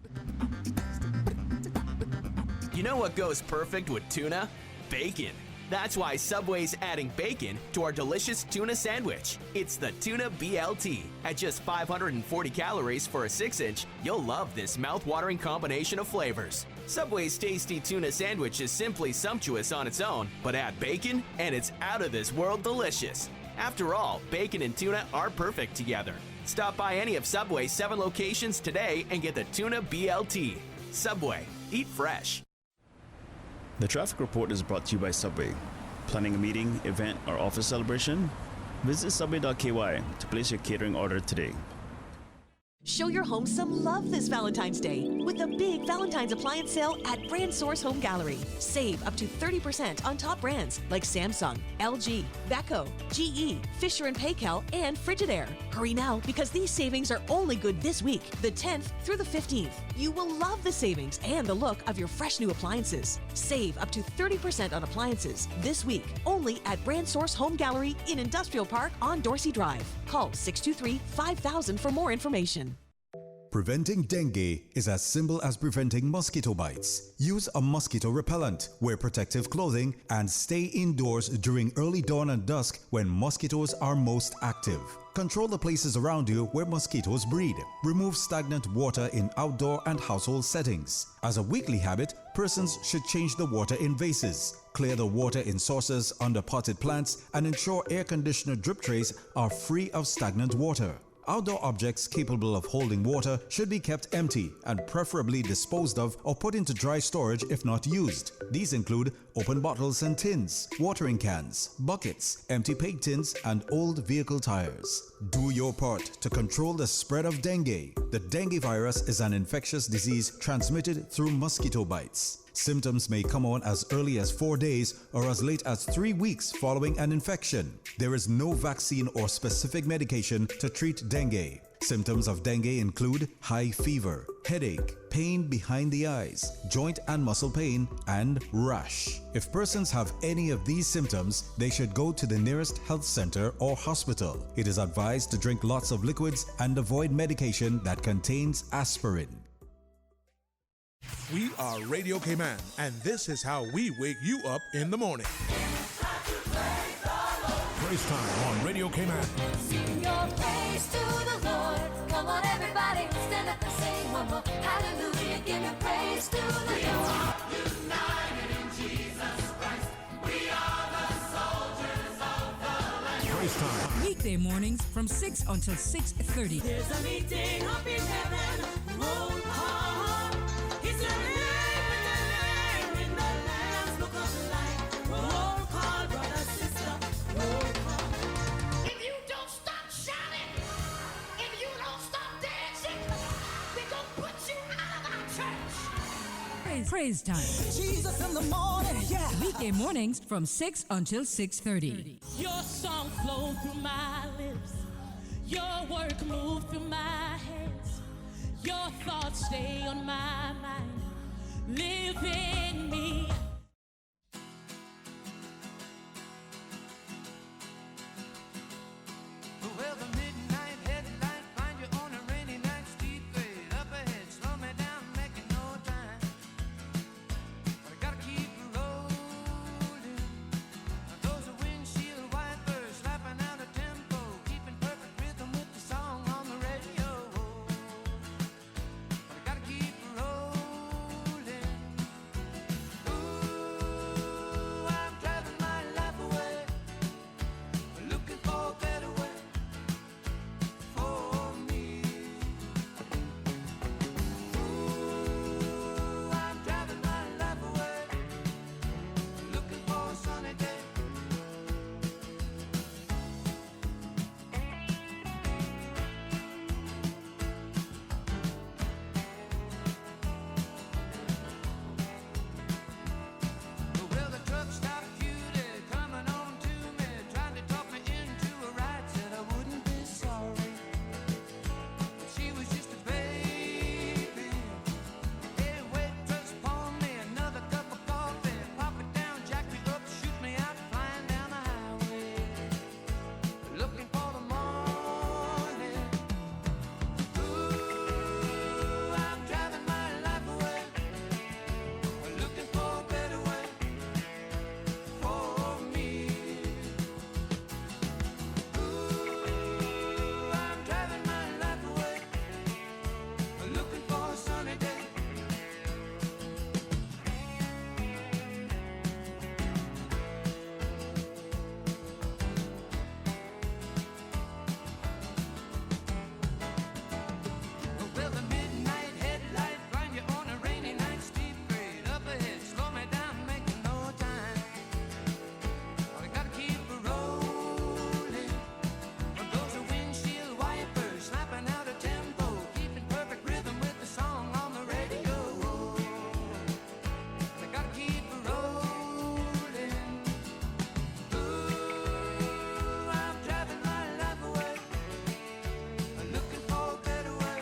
You know what goes perfect with tuna? Bacon. That's why Subway's adding bacon to our delicious tuna sandwich. It's the Tuna BLT. At just 540 calories for a 6-inch, you'll love this mouth-watering combination of flavors. Subway's tasty tuna sandwich is simply sumptuous on its own, but add bacon and it's out of this world delicious. After all, bacon and tuna are perfect together. Stop by any of Subway's 7 locations today and get the Tuna BLT. Subway. Eat fresh. The traffic report is brought to you by Subway. Planning a meeting, event, or office celebration? Visit subway.ky to place your catering order today. Show your home some love this Valentine's Day with a big Valentine's appliance sale at Brand Source Home Gallery. Save up to 30% on top brands like Samsung, LG, Beko, GE, Fisher & Paykel, and Frigidaire. Hurry now because these savings are only good this week, the 10th through the 15th. You will love the savings and the look of your fresh new appliances. Save up to 30% on appliances this week only at Brand Source Home Gallery in Industrial Park on Dorsey Drive. Call 623-5000 for more information. Preventing dengue is as simple as preventing mosquito bites. Use a mosquito repellent, wear protective clothing, and stay indoors during early dawn and dusk when mosquitoes are most active. Control the places around you where mosquitoes breed. Remove stagnant water in outdoor and household settings. As a weekly habit, persons should change the water in vases, clear the water in saucers under potted plants, and ensure air conditioner drip trays are free of stagnant water. Outdoor objects capable of holding water should be kept empty and preferably disposed of or put into dry storage if not used. These include open bottles and tins, watering cans, buckets, empty paint tins, and old vehicle tires. Do your part to control the spread of dengue. The dengue virus is an infectious disease transmitted through mosquito bites. Symptoms may come on as early as 4 days or as late as 3 weeks following an infection. There is no vaccine or specific medication to treat dengue. Symptoms of dengue include high fever, headache, pain behind the eyes, joint and muscle pain, and rash. If persons have any of these symptoms, they should go to the nearest health center or hospital. It is advised to drink lots of liquids and avoid medication that contains aspirin. We are Radio K-Man, and this is how we wake you up in the morning. Praise time on Radio K-Man. Sing your praise to the Lord. Come on, everybody, stand up and sing one more. Hallelujah, give your praise to the Lord. We are united in Jesus Christ. We are the soldiers of the land. Praise time. Weekday mornings from 6 until 6:30. There's a meeting up in heaven. Roll call. It's a name in the Lamb's Book of Life. Roll call, brother, sister. Roll call. If you don't stop shouting, if you don't stop dancing, we're going to put you out of our church. Praise time. Jesus in the morning, yeah. Weekday mornings from 6 until 6:30. Your song flowed through my lips. Your work moved through my hands. Your thoughts stay on my mind. Live in me. Well, the midnight headlight find you on a rainy night, steep grade up ahead, slow me down, making no time. But I gotta keep rolling. Those are windshield wipers slapping out a tempo, keeping perfect rhythm with the song on the radio. But I gotta keep rolling. Ooh, I'm driving my life away, looking for a better way. For me, ooh, I'm driving my life away, looking for a sunny day. Well, the truck stopped cutie, coming on to me, trying to talk me into a ride, said I wouldn't be sorry. She was just a baby. Hey, waitress, pour me another cup of coffee. Pop it down, jack me up, shoot me out, flying down the highway. Looking for the morning. Ooh, I'm driving my life away. Looking for a better way for me. Ooh, I'm driving my life away, looking for a sunny day. Well, the midnight headlight find you on a rainy night, steep grade up ahead, slow me down, making no time. But I gotta keep rolling. Those are windshield wipers slapping out a tempo, keeping perfect rhythm with the song on the radio. But I gotta keep rolling. Ooh, I'm driving my life away, looking for a better way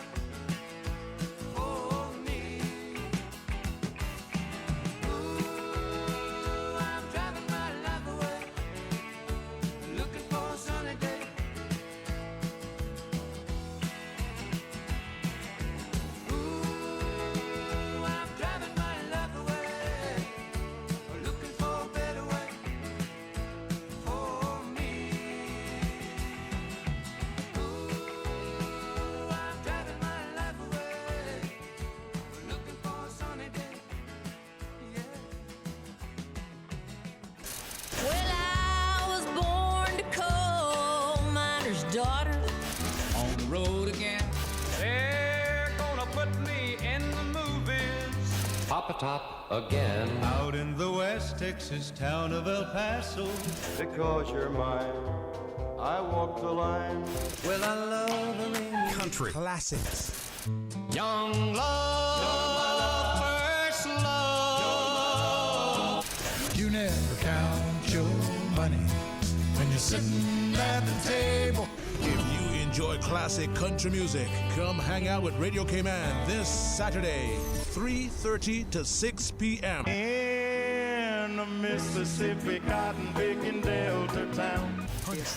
for me. Ooh, I'm driving my life away, looking for a sunny day. Ooh, I'm driving my life away, looking for a better way for me. Ooh, I'm driving my life away, looking for a sunny day. Yeah. Well, I was born to coal miner's daughter. On the road again. They're gonna put me in the movies. Papa Top again. Out in the West Texas town of El Paso. Because you're mine, I walk the line. Well, I love them in Country classics. young love, first love. You never count your money when you're sitting at the table. If you enjoy classic country music, come hang out with Radio K-Man this Saturday, 3:30 to 6 p.m. In the Mississippi cotton picking Delta town.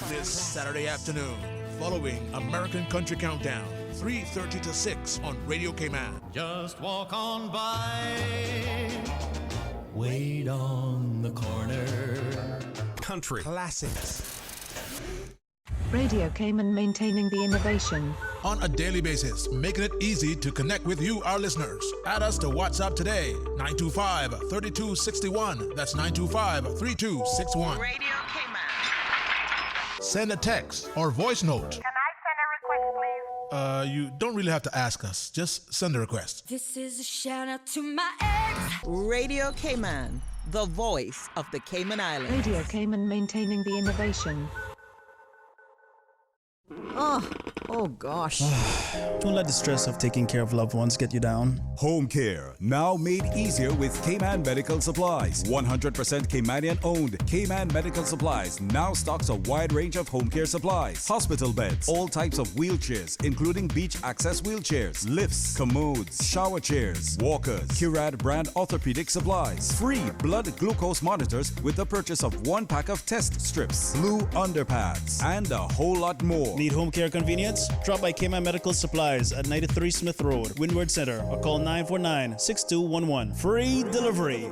This Saturday afternoon, following American Country Countdown, 3:30 to 6 on Radio K-Man. Just walk on by. Wait on the corner. Country classics. Radio Cayman, maintaining the innovation. On a daily basis, making it easy to connect with you, our listeners. Add us to WhatsApp today, 925-3261. That's 925-3261. Radio Cayman. Send a text or voice note. Can I send a request, please? You don't really have to ask us. Just send a request. This is a shout out to my ex. Radio Cayman, the voice of the Cayman Islands. Radio Cayman, maintaining the innovation. Oh gosh. Don't let the stress of taking care of loved ones get you down. Home care, now made easier with Cayman Medical Supplies. 100% Caymanian owned. Cayman Medical Supplies now stocks a wide range of home care supplies. Hospital beds, all types of wheelchairs, including beach access wheelchairs, lifts, commodes, shower chairs, walkers, Curad brand orthopedic supplies. Free blood glucose monitors with the purchase of 1 pack of test strips, blue underpads, and a whole lot more. Need home care convenience? Drop by Cayman Medical Supplies at 93 Smith Road, Windward Center, or call 949-6211. Free delivery.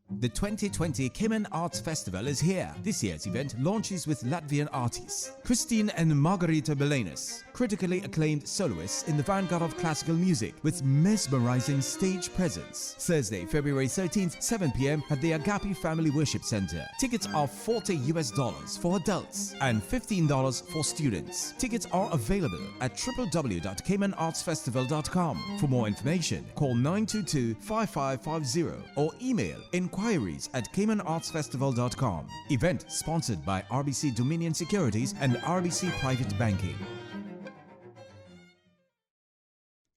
The 2020 Cayman Arts Festival is here. This year's event launches with Latvian artists Christine and Margarita Belenis, critically acclaimed soloists in the vanguard of classical music with mesmerizing stage presence. Thursday, February 13th, 7 p.m. at the Agape Family Worship Center. Tickets are $40 for adults and $15 for students. Tickets are available at www.caymanartsfestival.com. For more information, call 922-5550 or email inquiries at caymanartsfestival.com. Event sponsored by RBC Dominion Securities and RBC Private Banking.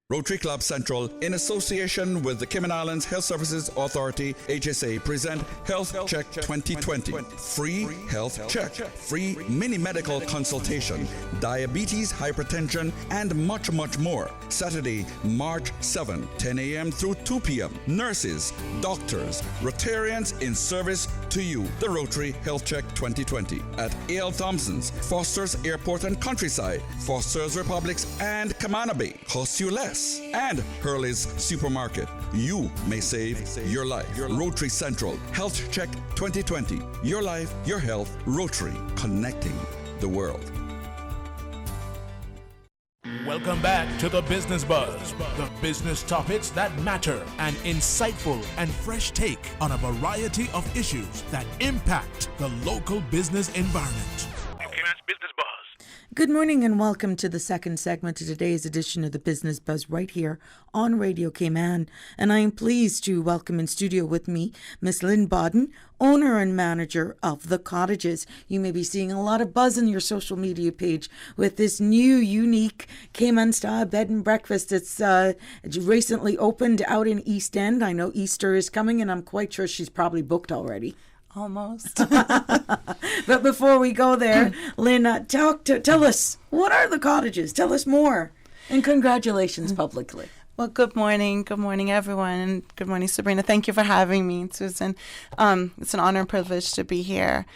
Rotary Club Central, in association with the Cayman Islands Health Services Authority, HSA, present Health Check 2020. Free health check, free mini medical consultation, diabetes, hypertension, and much, much more. Saturday, March 7, 10 a.m. through 2 p.m. Nurses, doctors, Rotarians in service to you. The Rotary Health Check 2020 at A.L. Thompson's, Foster's Airport and Countryside, Foster's Republics, and Kamana Bay. Costs you less. And Hurley's Supermarket. You may save your life. Rotary Central Health Check 2020. Your life, your health. Rotary, connecting the world. Welcome back to the Business Buzz, the business topics that matter, an insightful and fresh take on a variety of issues that impact the local business environment. Business Buzz. Good morning and welcome to the second segment of today's edition of the Business Buzz right here on Radio Cayman. And I am pleased to welcome in studio with me Miss Lynn Bodden, owner and manager of The Cottages. You may be seeing a lot of buzz on your social media page with this new, unique Cayman-style bed and breakfast. It's recently opened out in East End. I know Easter is coming and I'm quite sure she's probably booked already. Almost. But before we go there, Lynn, tell us, what are The Cottages? Tell us more. And congratulations publicly. Well, good morning. Good morning, everyone. And good morning, Sabrina. Thank you for having me, Susan. It's an honor and privilege to be here.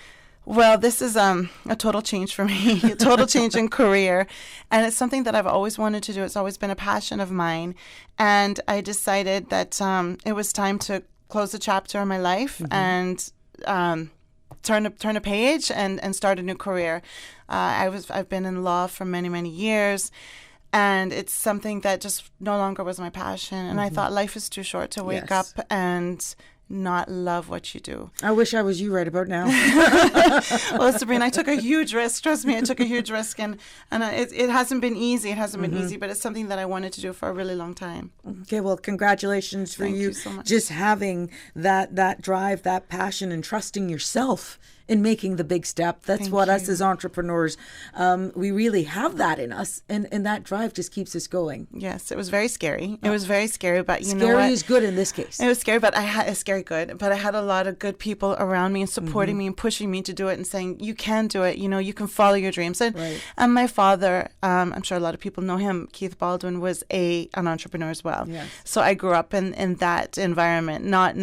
Well, this is a total change for me, a total change in career. And it's something that I've always wanted to do. It's always been a passion of mine. And I decided that it was time to close a chapter in my life and turn a page and start a new career. I've been in law for many years, and it's something that just no longer was my passion. And I thought life is too short to wake up and not love what you do. I wish I was you right about now. Well, Sabrina, I took a huge risk. Trust me, I took a huge risk, and it hasn't been easy. It hasn't been easy, but it's something that I wanted to do for a really long time. Okay, well, congratulations for Thank you so much. Just having that drive, that passion, and trusting yourself in making the big step. That's what us as entrepreneurs, we really have that in us, and that drive just keeps us going. Yes, it was very scary. It was very scary, but you know what? Scary is good in this case. It was scary, but I had scary good, but I had a lot of good people around me and supporting me and pushing me to do it and saying, you can do it, you can follow your dreams. And my father, I'm sure a lot of people know him, Keith Baldwin, was an entrepreneur as well. Yes. So I grew up in that environment, not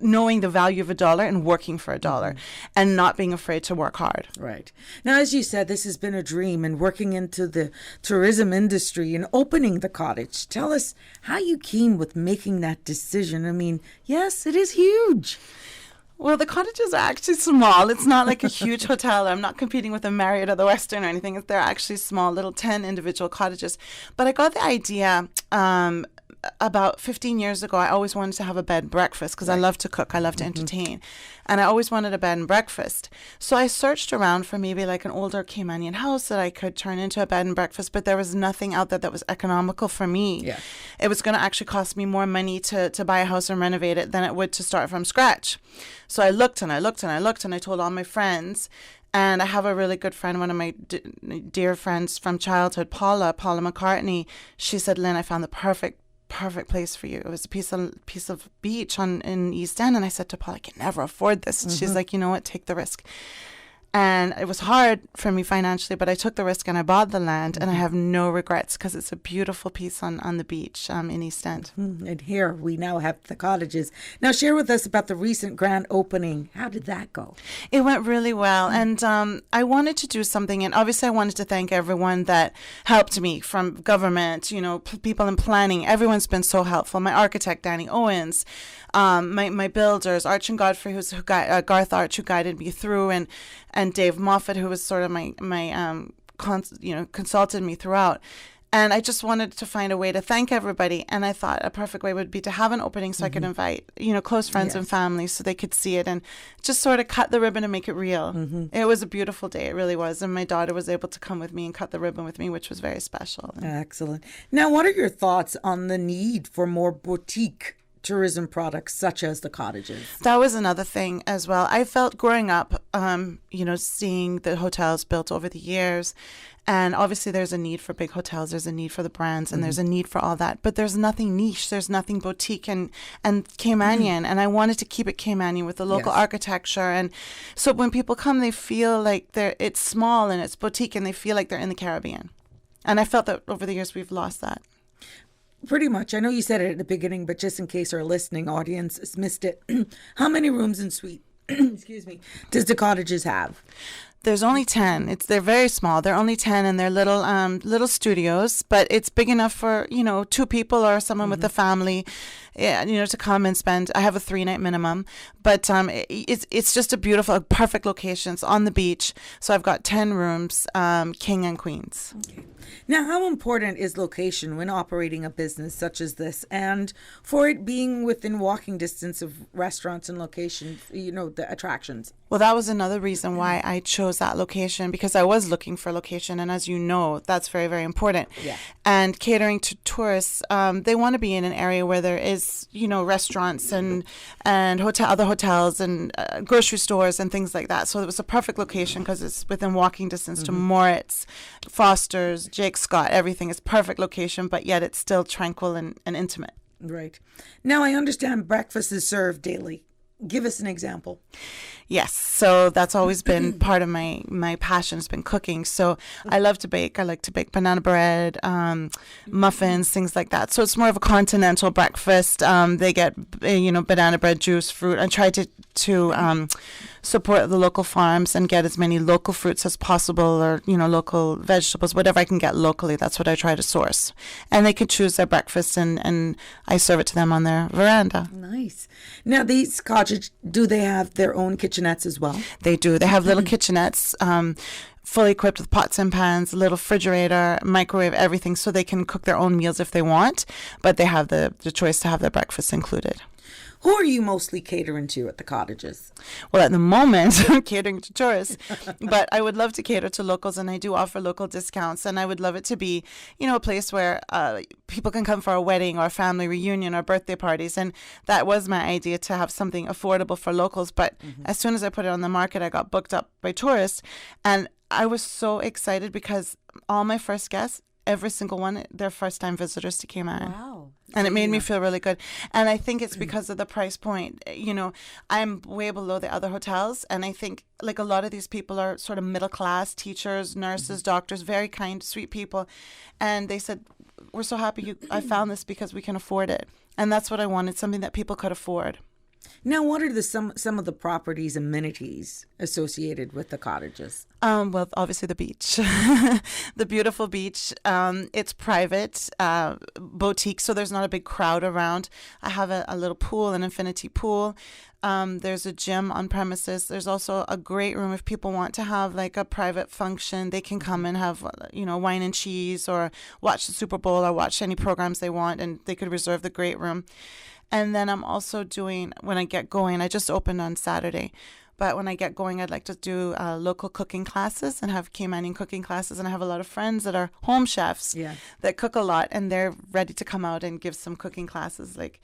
knowing the value of a dollar and working for a dollar and not being afraid to work hard. Right. Now, as you said, this has been a dream, and working into the tourism industry and opening the cottage. Tell us how you came with making that decision. I mean, yes, it is huge. Well, the cottages are actually small. It's not like a huge hotel. I'm not competing with the Marriott or the Westin or anything. They're actually small, little 10 individual cottages. But I got the idea about 15 years ago. I always wanted to have a bed and breakfast because I love to cook. I love to entertain. And I always wanted a bed and breakfast. So I searched around for maybe like an older Caymanian house that I could turn into a bed and breakfast, but there was nothing out there that was economical for me. Yeah. It was going to actually cost me more money to buy a house and renovate it than it would to start from scratch. So I looked and I looked and I looked and I told all my friends. And I have a really good friend, one of my dear friends from childhood, Paula McCartney. She said, Lynn, I found the perfect place for you. It was a piece of beach in East End. And I said to Paul, I can never afford this. And she's like, you know what, take the risk. And it was hard for me financially, but I took the risk and I bought the land, and I have no regrets because it's a beautiful piece on the beach in East End. And here we now have the cottages. Now share with us about the recent grand opening. How did that go? It went really well. And I wanted to do something, and obviously I wanted to thank everyone that helped me, from government, people in planning. Everyone's been so helpful. My architect, Danny Owens, my builders, Arch and Godfrey, Garth Arch, who guided me through, and Dave Moffat, who was sort of my consulted me throughout. And I just wanted to find a way to thank everybody. And I thought a perfect way would be to have an opening so I could invite, close friends and family so they could see it and just sort of cut the ribbon and make it real. It was a beautiful day. It really was. And my daughter was able to come with me and cut the ribbon with me, which was very special. Excellent. Now, what are your thoughts on the need for more boutique tourism products such as the cottages? That was another thing as well. I felt growing up, seeing the hotels built over the years, and obviously there's a need for big hotels, there's a need for the brands, and there's a need for all that, but there's nothing niche, there's nothing boutique and Caymanian, and I wanted to keep it Caymanian with the local architecture, and so when people come, they feel like it's small and it's boutique, and they feel like they're in the Caribbean, and I felt that over the years we've lost that. Pretty much. I know you said it at the beginning, but just in case our listening audience has missed it, how many rooms and suite, excuse me, does the cottages have? There's only 10. They're very small. They're only 10, and they're little studios, but it's big enough for, 2 people or someone with a family, to come and spend. I have a 3-night minimum, but it's just a beautiful, perfect location. It's on the beach. So I've got 10 rooms, king and queens. Okay. Now, how important is location when operating a business such as this, and for it being within walking distance of restaurants and locations, the attractions? Well, that was another reason why I chose that location, because I was looking for a location. And as you know, that's very, very important. Yeah. And catering to tourists, they want to be in an area where there is, restaurants and other hotels and grocery stores and things like that. So it was a perfect location because it's within walking distance to Moritz, Foster's, Jake Scott. Everything is perfect location, but yet it's still tranquil and intimate. Right. Now, I understand breakfast is served daily. Give us an example. Yes. So that's always been part of my passion has been cooking. So I love to bake. I like to bake banana bread, muffins, things like that. So it's more of a continental breakfast. They get, banana bread, juice, fruit. I try to support the local farms and get as many local fruits as possible, or, local vegetables, whatever I can get locally. That's what I try to source. And they can choose their breakfast, and I serve it to them on their veranda. Nice. Now, these cottages, do they have their own kitchenettes as well? They do. They have little kitchenettes, fully equipped with pots and pans, a little refrigerator, microwave, everything, so they can cook their own meals if they want, but they have the choice to have their breakfast included. Who are you mostly catering to at the cottages? Well, at the moment, I'm catering to tourists, but I would love to cater to locals, and I do offer local discounts, and I would love it to be, a place where people can come for a wedding or a family reunion or birthday parties, and that was my idea, to have something affordable for locals, but as soon as I put it on the market, I got booked up by tourists, and I was so excited because all my first guests, every single one, they're first-time visitors to Cayman. Wow. And it made me feel really good. And I think it's because of the price point. You know, I'm way below the other hotels. And I think like a lot of these people are sort of middle class, teachers, nurses, doctors, very kind, sweet people. And they said, we're so happy I found this because we can afford it. And that's what I wanted, something that people could afford. Now, what are some of the properties amenities associated with the cottages? Well, obviously the beach, the beautiful beach. It's private, boutique, so there's not a big crowd around. I have a little pool, an infinity pool. There's a gym on premises. There's also a great room if people want to have like a private function. They can come and have, wine and cheese or watch the Super Bowl or watch any programs they want, and they could reserve the great room. And then I'm also doing, when I get going, I just opened on Saturday, but when I get going, I'd like to do local cooking classes and have Caymanian cooking classes. And I have a lot of friends that are home chefs that cook a lot, and they're ready to come out and give some cooking classes, like,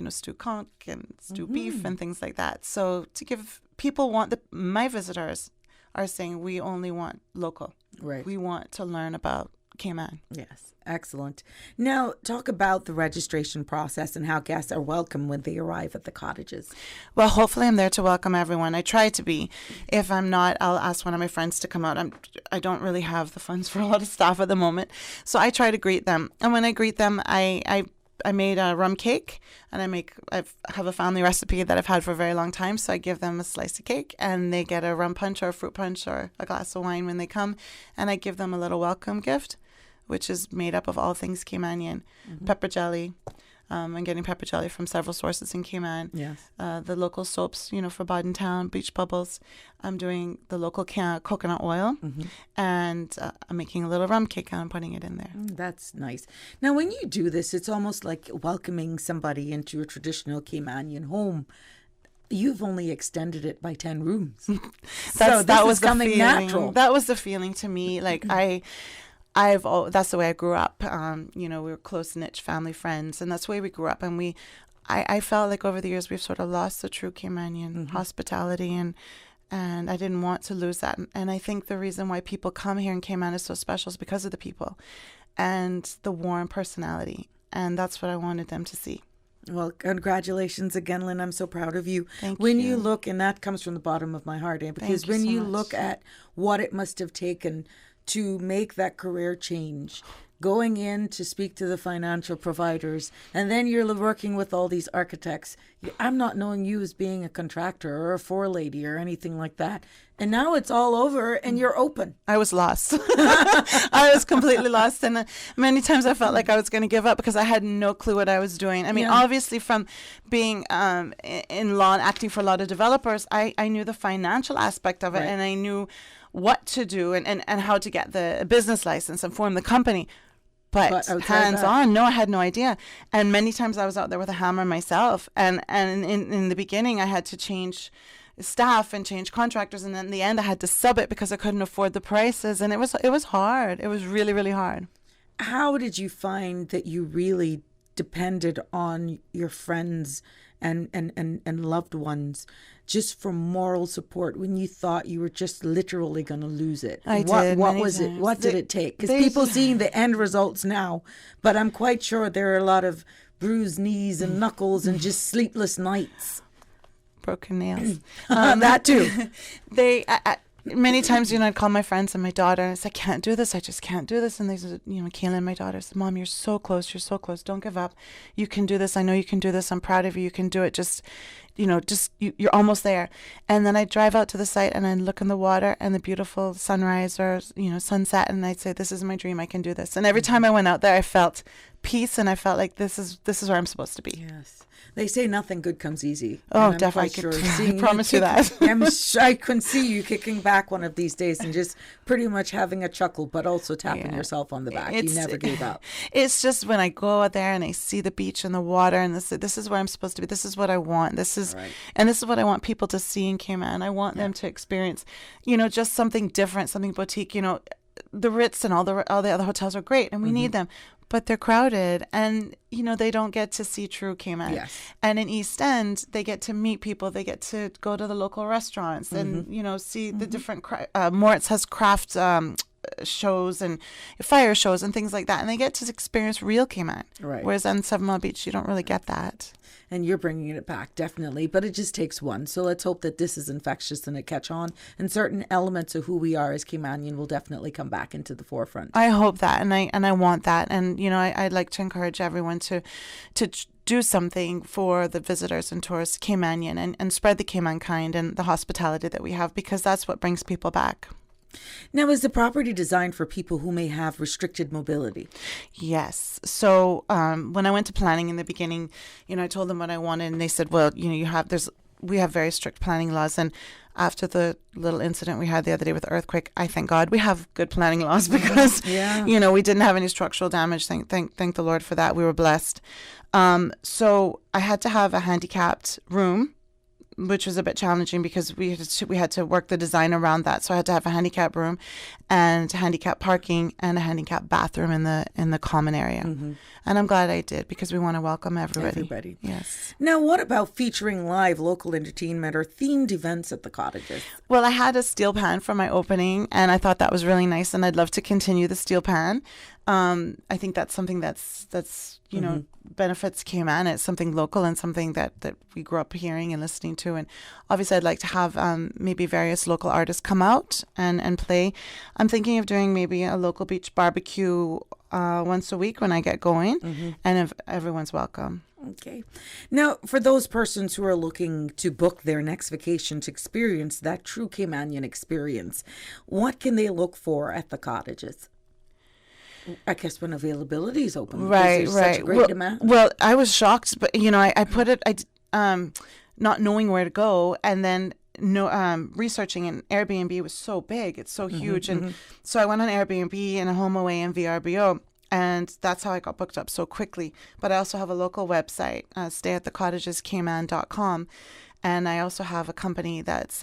stew conch and stew beef and things like that. So to give people my visitors are saying we only want local. Right. We want to learn about Cayman. Yes, excellent. Now, talk about the registration process and how guests are welcome when they arrive at the cottages. Well, hopefully I'm there to welcome everyone. I try to be. If I'm not, I'll ask one of my friends to come out. I don't really have the funds for a lot of staff at the moment, so I try to greet them. And when I greet them, I made a rum cake, and I have a family recipe that I've had for a very long time. So I give them a slice of cake, and they get a rum punch or a fruit punch or a glass of wine when they come, and I give them a little welcome gift, which is made up of all things Caymanian. Pepper jelly. I'm getting pepper jelly from several sources in Cayman. Yes. The local soaps, for Baden Town, Beach Bubbles. I'm doing the local coconut oil, and I'm making a little rum cake, and I'm putting it in there. That's nice. Now, when you do this, it's almost like welcoming somebody into a traditional Caymanian home. You've only extended it by 10 rooms. That was coming the feeling. natural. That was the feeling to me. Like that's the way I grew up. We were close-knit family friends, and that's the way we grew up. And I felt like over the years we've sort of lost the true Caymanian hospitality, and I didn't want to lose that. And I think the reason why people come here in Cayman is so special is because of the people and the warm personality, and that's what I wanted them to see. Well, congratulations again, Lynn. I'm so proud of you. Thank when you. you look, and that comes from the bottom of my heart, because when you look at what it must have taken to make that career change, going in to speak to the financial providers, and then you're working with all these architects. I'm not knowing you as being a contractor or a forelady or anything like that. And now it's all over and you're open. I was lost. I was completely lost. And many times I felt like I was going to give up because I had no clue what I was doing. I mean, obviously from being in law and acting for a lot of developers, I knew the financial aspect of it, and I knew what to do and how to get the business license and form the company. But hands-on, no, I had no idea. And many times I was out there with a hammer myself. And in the beginning, I had to change staff and change contractors. And then in the end, I had to sub it because I couldn't afford the prices. And it was hard. It was really, really hard. How did you find that you really depended on your friends and loved ones just for moral support when you thought you were just literally going to lose it? What was it? What did it take? Because people seeing the end results now, but I'm quite sure there are a lot of bruised knees and knuckles and just sleepless nights. Broken nails. That too. Many times, I'd call my friends and my daughter and say, I can't do this. I just can't do this. And they said, Kaylin, my daughter said, Mom, you're so close. You're so close. Don't give up. You can do this. I know you can do this. I'm proud of you. You can do it. You're almost there. And then I'd drive out to the site and I'd look in the water and the beautiful sunrise or, sunset. And I'd say, this is my dream. I can do this. And every time I went out there, I felt peace and I felt like this is where I'm supposed to be. Yes. They say nothing good comes easy. Oh, definitely. I promise you that. I can see you kicking back one of these days and just pretty much having a chuckle, but also tapping yourself on the back. You never gave up. It's just when I go out there and I see the beach and the water and this is where I'm supposed to be. This is what I want. And this is what I want people to see in Cayman. I want them to experience, just something different, something boutique. The Ritz and all the other hotels are great and we need them. But they're crowded and, they don't get to see true Cayman. Yes. And in East End, they get to meet people. They get to go to the local restaurants and, see the different, Moritz has craft shows and fire shows and things like that, and they get to experience real Cayman. Right. Whereas on 7 Mile Beach, you don't really get that. And you're bringing it back, definitely. But it just takes one. So let's hope that this is infectious and it catch on. And certain elements of who we are as Caymanian will definitely come back into the forefront. I hope that, and I want that. And, you know, I'd like to encourage everyone to do something for the visitors and tourists, Caymanian, and spread the Cayman kind and the hospitality that we have, because that's what brings people back. Now, is the property designed for people who may have restricted mobility? Yes. So when I went to planning in the beginning, you know, I told them what I wanted, and they said, well, you know, we have very strict planning laws. And after the little incident we had the other day with the earthquake, I thank God we have good planning laws, because, you know, we didn't have any structural damage. Thank the Lord for that. We were blessed. So I had to have a handicapped room, which was a bit challenging because we had to work the design around that. So I had to have a handicap room and handicap parking and a handicap bathroom in the common area. Mm-hmm. And I'm glad I did, because we want to welcome everybody. Yes. Now, what about featuring live local entertainment or themed events at the cottages? Well, I had a steel pan for my opening, and I thought that was really nice, and I'd love to continue the steel pan. I think that's something that's you know, benefits Cayman. It's something local and something that we grew up hearing and listening to. And obviously I'd like to have maybe various local artists come out and play. I'm thinking of doing maybe a local beach barbecue once a week when I get going, and if everyone's welcome. Okay. Now, for those persons who are looking to book their next vacation to experience that true Caymanian experience, what can they look for at the cottages? I guess when availability is open, right. Such a great demand. Well, I was shocked, but you know, I put it, not knowing where to go, and then researching, and Airbnb was so big, it's so huge, and so I went on Airbnb and a HomeAway and VRBO, and that's how I got booked up so quickly. But I also have a local website, stayatthecottagescayman.com. And I also have a company that's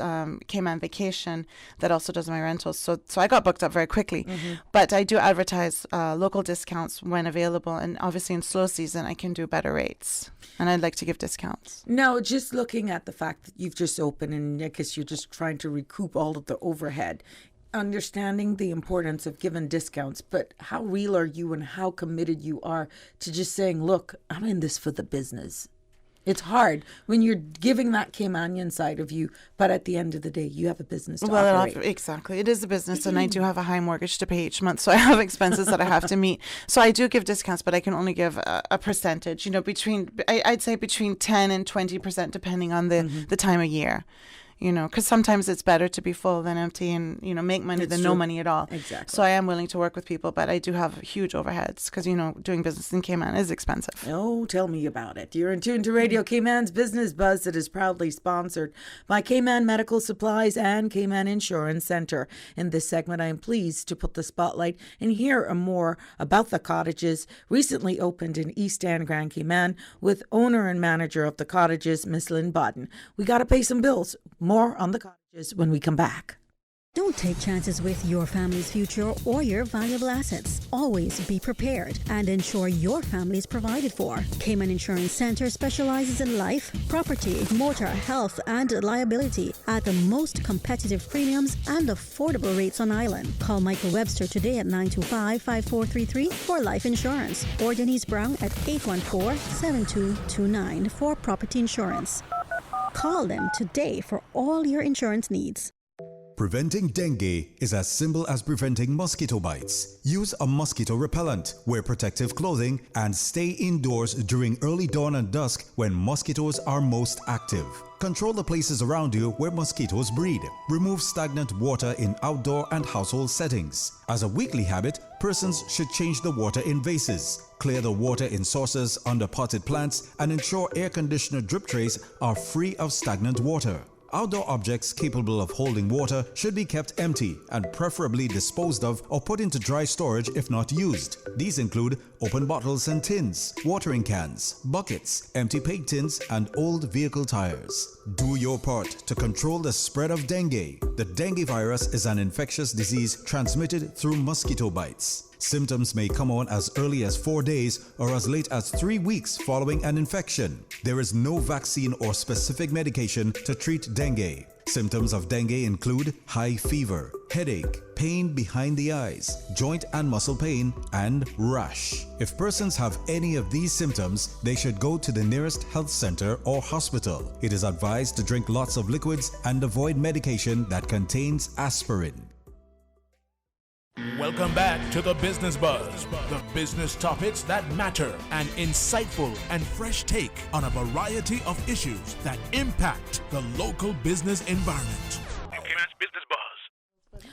Cayman Vacation that also does my rentals. So I got booked up very quickly. But I do advertise local discounts when available. And obviously in slow season, I can do better rates. And I'd like to give discounts. Now, just looking at the fact that you've just opened, and I guess you're just trying to recoup all of the overhead, understanding the importance of giving discounts, but how real are you and how committed you are to just saying, look, I'm in this for the business? It's hard when you're giving that Caymanian side of you, but at the end of the day, you have a business to operate. Exactly. It is a business, and I do have a high mortgage to pay each month, so I have expenses that I have to meet. So I do give discounts, but I can only give a percentage, you know, I'd say between 10 and 20%, depending on the time of year. You know, because sometimes it's better to be full than empty, and, you know, make money than no money at all. Exactly. So I am willing to work with people, but I do have huge overheads because, you know, doing business in Cayman is expensive. Oh, tell me about it. You're in tune to Radio Cayman's Business Buzz that is proudly sponsored by Cayman Medical Supplies and Cayman Insurance Center. In this segment, I am pleased to put the spotlight and hear more about the cottages recently opened in East End, Grand Cayman, with owner and manager of the cottages, Miss Lynn Bodden. We got to pay some bills. More on the cottages when we come back. Don't take chances with your family's future or your valuable assets. Always be prepared and ensure your family is provided for. Cayman Insurance Center specializes in life, property, motor, health, and liability at the most competitive premiums and affordable rates on island. Call Michael Webster today at 925-5433 for life insurance, or Denise Brown at 814-7229 for property insurance. Call them today for all your insurance needs. Preventing dengue is as simple as preventing mosquito bites. Use a mosquito repellent, wear protective clothing, and stay indoors during early dawn and dusk when mosquitoes are most active. Control the places around you where mosquitoes breed. Remove stagnant water in outdoor and household settings. As a weekly habit, persons should change the water in vases, clear the water in saucers under potted plants, and ensure air conditioner drip trays are free of stagnant water. Outdoor objects capable of holding water should be kept empty and preferably disposed of or put into dry storage if not used. These include open bottles and tins, watering cans, buckets, empty paint tins, and old vehicle tires. Do your part to control the spread of dengue. The dengue virus is an infectious disease transmitted through mosquito bites. Symptoms may come on as early as 4 days or as late as 3 weeks following an infection. There is no vaccine or specific medication to treat dengue. Symptoms of dengue include high fever, headache, pain behind the eyes, joint and muscle pain, and rash. If persons have any of these symptoms, they should go to the nearest health center or hospital. It is advised to drink lots of liquids and avoid medication that contains aspirin. Welcome back to the Business Buzz, the business topics that matter, an insightful and fresh take on a variety of issues that impact the local business environment. Business Buzz.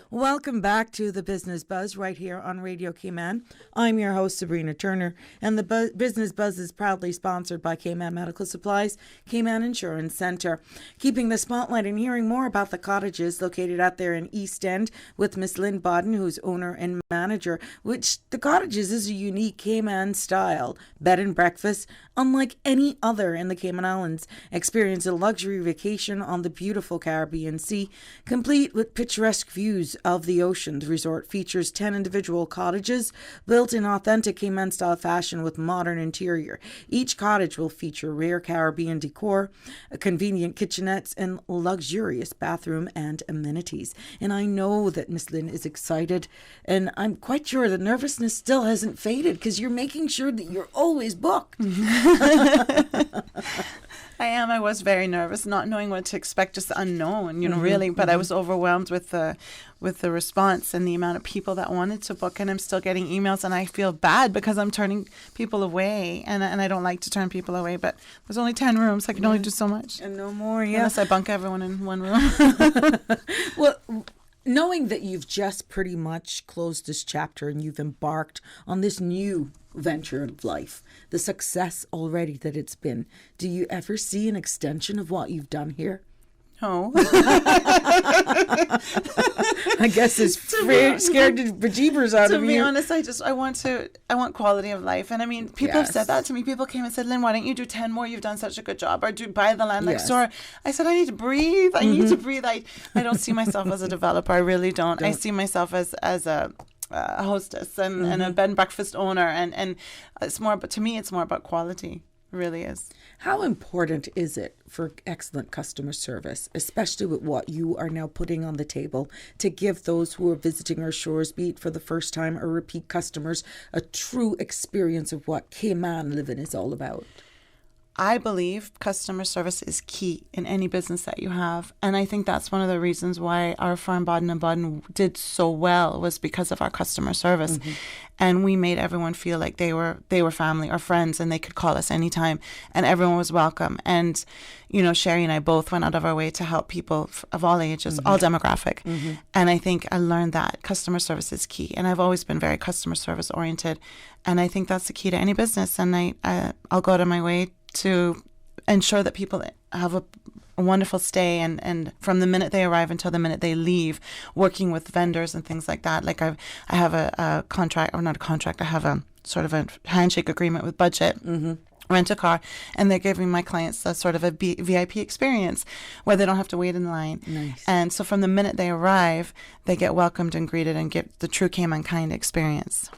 Welcome back to the Business Buzz right here on Radio Cayman. I'm your host, Sabrina Turner, and the Business Buzz is proudly sponsored by Cayman Medical Supplies, Cayman Insurance Centre. Keeping the spotlight and hearing more about the cottages located out there in East End with Miss Lynn Bodden, who's owner and manager, which the cottages is a unique Cayman style bed and breakfast unlike any other in the Cayman Islands. Experience a luxury vacation on the beautiful Caribbean Sea, complete with picturesque views of the ocean. The resort features 10 individual cottages built in authentic Cayman-style fashion with modern interior. Each cottage will feature rare Caribbean decor, convenient kitchenettes, and luxurious bathroom and amenities. And I know that Miss Lynn is excited, and I'm quite sure the nervousness still hasn't faded because you're making sure that you're always booked. I was very nervous, not knowing what to expect, just the unknown, really. But I was overwhelmed with the response and the amount of people that wanted to book. And I'm still getting emails, and I feel bad because I'm turning people away, and I don't like to turn people away. But there's only 10 rooms, I can only do so much. And no more, yeah. Unless I bunk everyone in one room. Well, knowing that you've just pretty much closed this chapter and you've embarked on this new venture of life, the success already that it's been, do you ever see an extension of what you've done here? No. I guess it's scared the bejeebers out of me. To be honest, I want quality of life. And I mean, people have said that to me. People came and said, Lynn, why don't you do 10 more? You've done such a good job. Or do buy the land next door. I said, I need to breathe. I need to breathe. I don't see myself as a developer. I really don't. I see myself as a hostess and a bed and breakfast owner. And it's more, but to me, it's more about quality. It really is. How important is it for excellent customer service, especially with what you are now putting on the table, to give those who are visiting our shores, be it for the first time or repeat customers, a true experience of what Cayman living is all about? I believe customer service is key in any business that you have. And I think that's one of the reasons why our farm Bodden & Bodden did so well, was because of our customer service. And we made everyone feel like they were family or friends, and they could call us anytime, and everyone was welcome. And, Sherry and I both went out of our way to help people of all ages, all demographic. And I think I learned that customer service is key. And I've always been very customer service oriented. And I think that's the key to any business. And I'll go out of my way to ensure that people have a wonderful stay, and from the minute they arrive until the minute they leave, working with vendors and things like that. Like I have a contract, or not a contract, I have a sort of a handshake agreement with Budget. Rent a car, and they're giving my clients a sort of a VIP experience where they don't have to wait in line. Nice. And so from the minute they arrive, they get welcomed and greeted and get the true Cayman kind experience.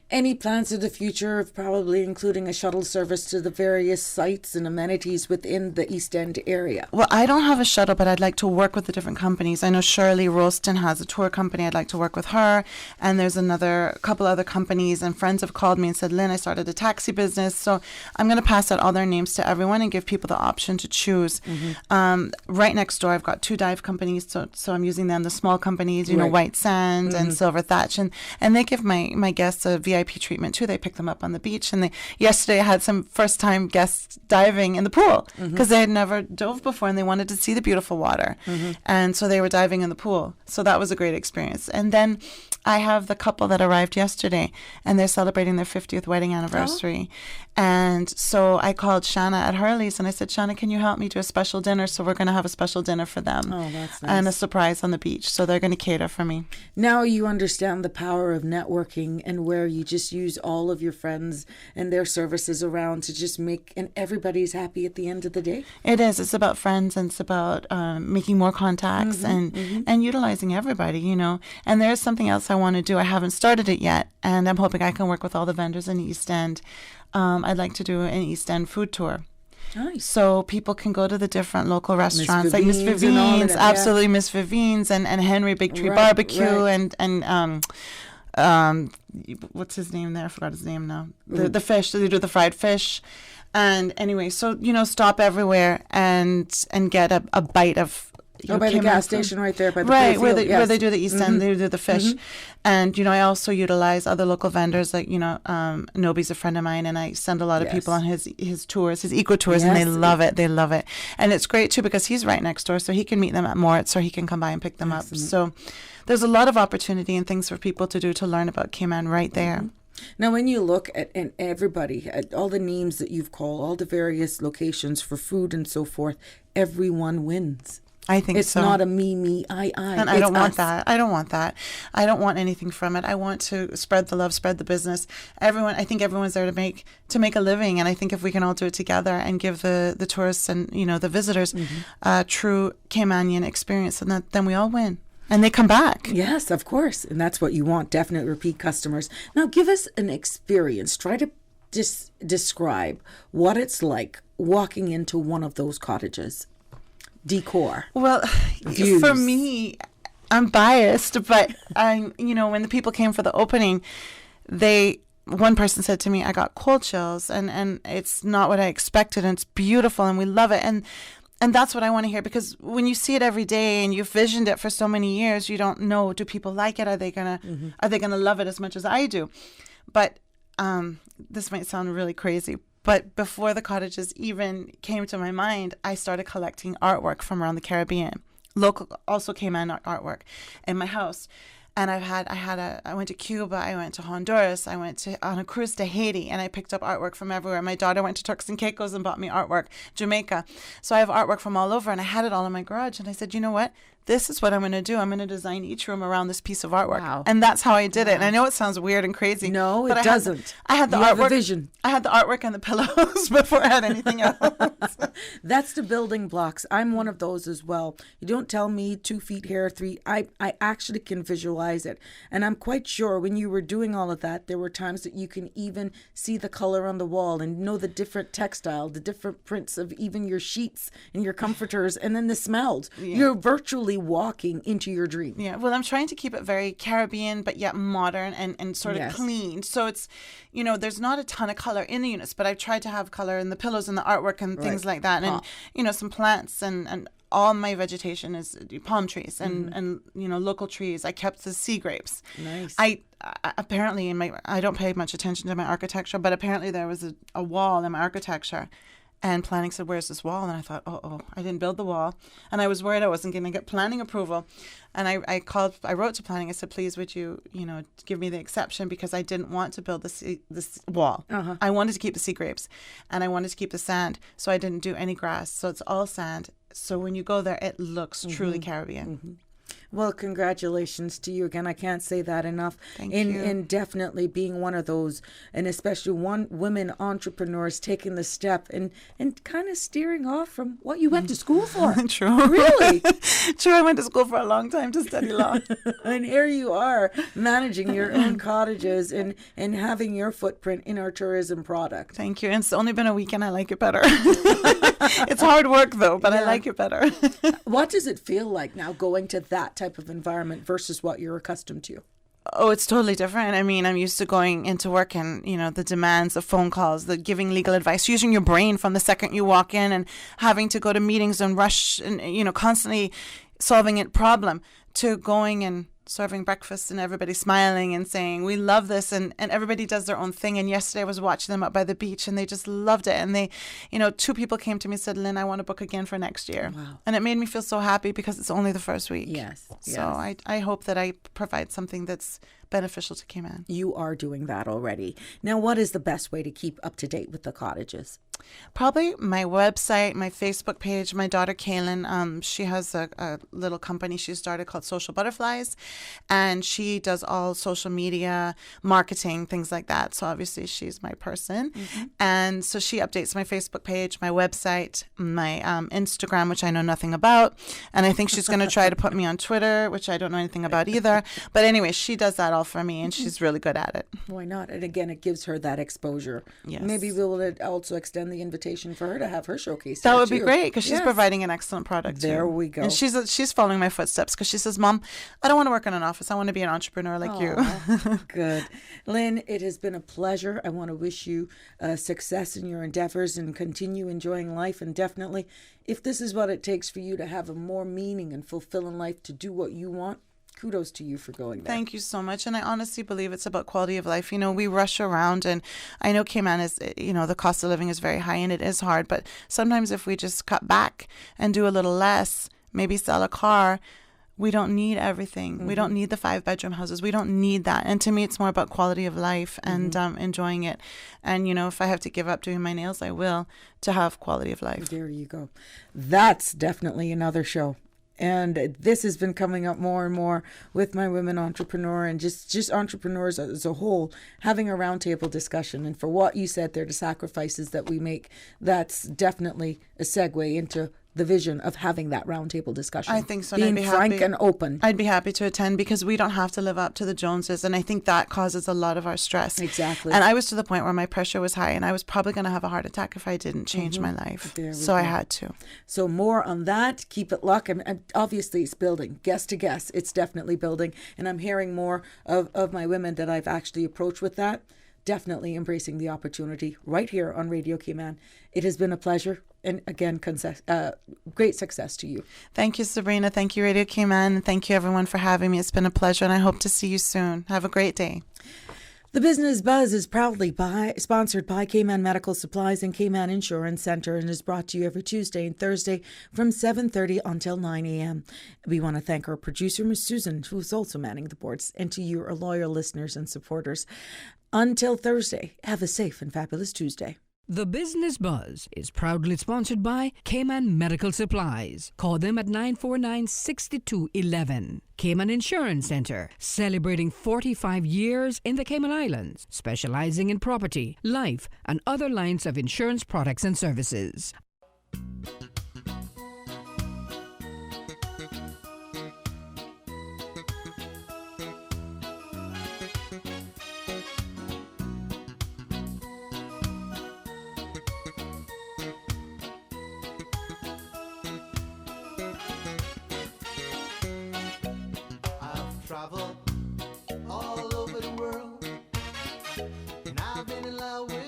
Any plans for the future of probably including a shuttle service to the various sites and amenities within the East End area? Well, I don't have a shuttle, but I'd like to work with the different companies. I know Shirley Ralston has a tour company. I'd like to work with her. And there's a couple other companies, and friends have called me and said, Lynn, I started a taxi business. So I'm going to pass out all their names to everyone and give people the option to choose. Right next door, I've got 2 dive companies. So I'm using them, the small companies, White Sand and Silver Thatch. And they give my guests a VIP treatment too. They pick them up on the beach. And yesterday I had some first time guests diving in the pool because they had never dove before, and they wanted to see the beautiful water. And so they were diving in the pool. So that was a great experience. And then I have the couple that arrived yesterday, and they're celebrating their 50th wedding anniversary. And so I called Shanna at Hurley's, and I said, Shanna, can you help me do a special dinner? So we're going to have a special dinner for them. Oh, that's nice. And a surprise on the beach. So they're going to cater for me. Now you understand the power of networking, and where you just use all of your friends and their services around to just make, and everybody's happy at the end of the day. It is. It's about friends, and it's about making more contacts and utilizing everybody, And there is something else I want to do. I haven't started it yet, and I'm hoping I can work with all the vendors in East End. I'd like to do an East End food tour. Nice. So people can go to the different local restaurants, like Miss Vivien's and all of Vivien's, that, yeah. absolutely Miss Vivien's and Henry Big Tree Right, Barbecue right. and what's his name there? I forgot his name now. The fish, they do the fried fish. And anyway, so, stop everywhere and get a bite of... by the gas station right there by the right, where where they do the East End, they do the fish. And, I also utilize other local vendors, like, Nobi's a friend of mine, and I send a lot of people on his tours, his eco tours, and they love it. They love it. And it's great, too, because he's right next door, so he can meet them at Moritz, or he can come by and pick them up. So there's a lot of opportunity and things for people to do to learn about Cayman right there. Now, when you look at everybody, at all the names that you've called, all the various locations for food and so forth, everyone wins. I think it's so. not a me, I. And I don't want that. I don't want that. I don't want anything from it. I want to spread the love, spread the business. I think everyone's there to make a living. And I think if we can all do it together and give the tourists and, the visitors a true Caymanian experience, then we all win. And they come back. Yes, of course. And that's what you want, definite repeat customers. Now, give us an experience. Try to describe what it's like walking into one of those cottages. Decor. Well, views. For me, I'm biased, but when the people came for the opening, one person said to me, I got cold chills, and it's not what I expected, and it's beautiful, and we love it. And that's what I want to hear, because when you see it every day and you've visioned it for so many years, you don't know, do people like it? Are they gonna love it as much as I do? But this might sound really crazy, but before the cottages even came to my mind, I started collecting artwork from around the Caribbean, local, also Cayman artwork in my house. And I went to Cuba, I went to Honduras, I went on a cruise to Haiti, and I picked up artwork from everywhere. My daughter went to Turks and Caicos and bought me artwork, Jamaica. So I have artwork from all over, and I had it all in my garage. And I said, you know what? This is what I'm going to do. I'm going to design each room around this piece of artwork. Wow. And that's how I did it. And I know it sounds weird and crazy. No, it doesn't. I had the you artwork. Have a vision. I had the artwork and the pillows before I had anything else. That's the building blocks. I'm one of those as well. You don't tell me 2 feet here, 3. I actually can visualize it. And I'm quite sure when you were doing all of that, there were times that you can even see the color on the wall and know the different textile, the different prints of even your sheets and your comforters, and then the smells. Yeah. You're virtually walking into your dream. Yeah, well, I'm trying to keep it very Caribbean, but yet modern and sort of clean. So it's, there's not a ton of color in the units, but I've tried to have color in the pillows and the artwork and things like that. And, some plants and all my vegetation is palm trees and local trees. I kept the sea grapes. Nice. I apparently I don't pay much attention to my architecture, but apparently there was a wall in my architecture. And planning said, where's this wall? And I thought, I didn't build the wall. And I was worried I wasn't going to get planning approval. And I wrote to planning. I said, please, would you, give me the exception, because I didn't want to build this wall. I wanted to keep the sea grapes, and I wanted to keep the sand. So I didn't do any grass. So it's all sand. So when you go there, it looks truly Caribbean. Well, congratulations to you again. I can't say that enough. Thank you. In definitely being one of those, and especially women entrepreneurs taking the step and kind of steering off from what you went to school for. True. Really? True. I went to school for a long time to study law. And here you are managing your own cottages and having your footprint in our tourism product. Thank you. And it's only been a week and I like it better. It's hard work though, but I like it better. What does it feel like now going to that type of environment versus what you're accustomed to? Oh, it's totally different. I mean, I'm used to going into work and, the demands of phone calls, the giving legal advice, using your brain from the second you walk in and having to go to meetings and rush and, constantly solving a problem, to going and serving breakfast and everybody smiling and saying, we love this. And everybody does their own thing. And yesterday I was watching them up by the beach and they just loved it. And they, 2 people came to me and said, Lynn, I want to book again for next year. Wow. And it made me feel so happy because it's only the first week. Yes. So I hope that I provide something that's beneficial to Cayman. You are doing that already. Now, what is the best way to keep up to date with the cottages? Probably my website, my Facebook page. My daughter Kaylin, she has a little company she started called Social Butterflies, and she does all social media marketing, things like that. So obviously she's my person. And so she updates my Facebook page, my website, my Instagram, which I know nothing about. And I think she's going to try to put me on Twitter, which I don't know anything about either. But anyway, she does that all for me, and she's really good at it. Why not? And again, it gives her that exposure. Yes. Maybe we'll also extend the invitation for her to have her showcase. That here, would be too. great because she's Yes. providing an excellent product. There too. we go. And she's following my footsteps because she says, "Mom, I don't want to work in an office. I want to be an entrepreneur like you." Good. Lynn, it has been a pleasure. I want to wish you success in your endeavors and continue enjoying life. And definitely, if this is what it takes for you to have a more meaning and fulfilling life, to do what you want, kudos to you for going there. Thank you so much. And I honestly believe it's about quality of life. You know, we rush around, and I know Cayman is, you know, the cost of living is very high and it is hard. But sometimes if we just cut back and do a little less, maybe sell a car, we don't need everything. We don't need the 5-bedroom houses. We don't need that. And to me, it's more about quality of life and enjoying it. And, you know, if I have to give up doing my nails, I will, to have quality of life. There you go. That's definitely another show. And this has been coming up more and more with my women entrepreneur and just entrepreneurs as a whole, having a roundtable discussion. And for what you said there, the sacrifices that we make, that's definitely a segue into the vision of having that roundtable discussion. I think so. Being frank and open. I'd be happy to attend because we don't have to live up to the Joneses. And I think that causes a lot of our stress. Exactly. And I was to the point where my pressure was high and I was probably going to have a heart attack if I didn't change my life. So I had to. So more on that. Keep it luck. And obviously it's building. Guest to guest, it's definitely building. And I'm hearing more of my women that I've actually approached with that. Definitely embracing the opportunity right here on Radio Cayman. It has been a pleasure. And again, great success to you. Thank you, Sabrina. Thank you, Radio Cayman. And thank you, everyone, for having me. It's been a pleasure, and I hope to see you soon. Have a great day. The Business Buzz is proudly sponsored by Cayman Medical Supplies and Cayman Insurance Center and is brought to you every Tuesday and Thursday from 7:30 until 9 a.m. We want to thank our producer, Ms. Susan, who is also manning the boards, and to you, our loyal listeners and supporters. Until Thursday, have a safe and fabulous Tuesday. The Business Buzz is proudly sponsored by Cayman Medical Supplies. Call them at 949-6211. Cayman Insurance Center, celebrating 45 years in the Cayman Islands, specializing in property, life, and other lines of insurance products and services. Traveled all over the world, and I've been in love with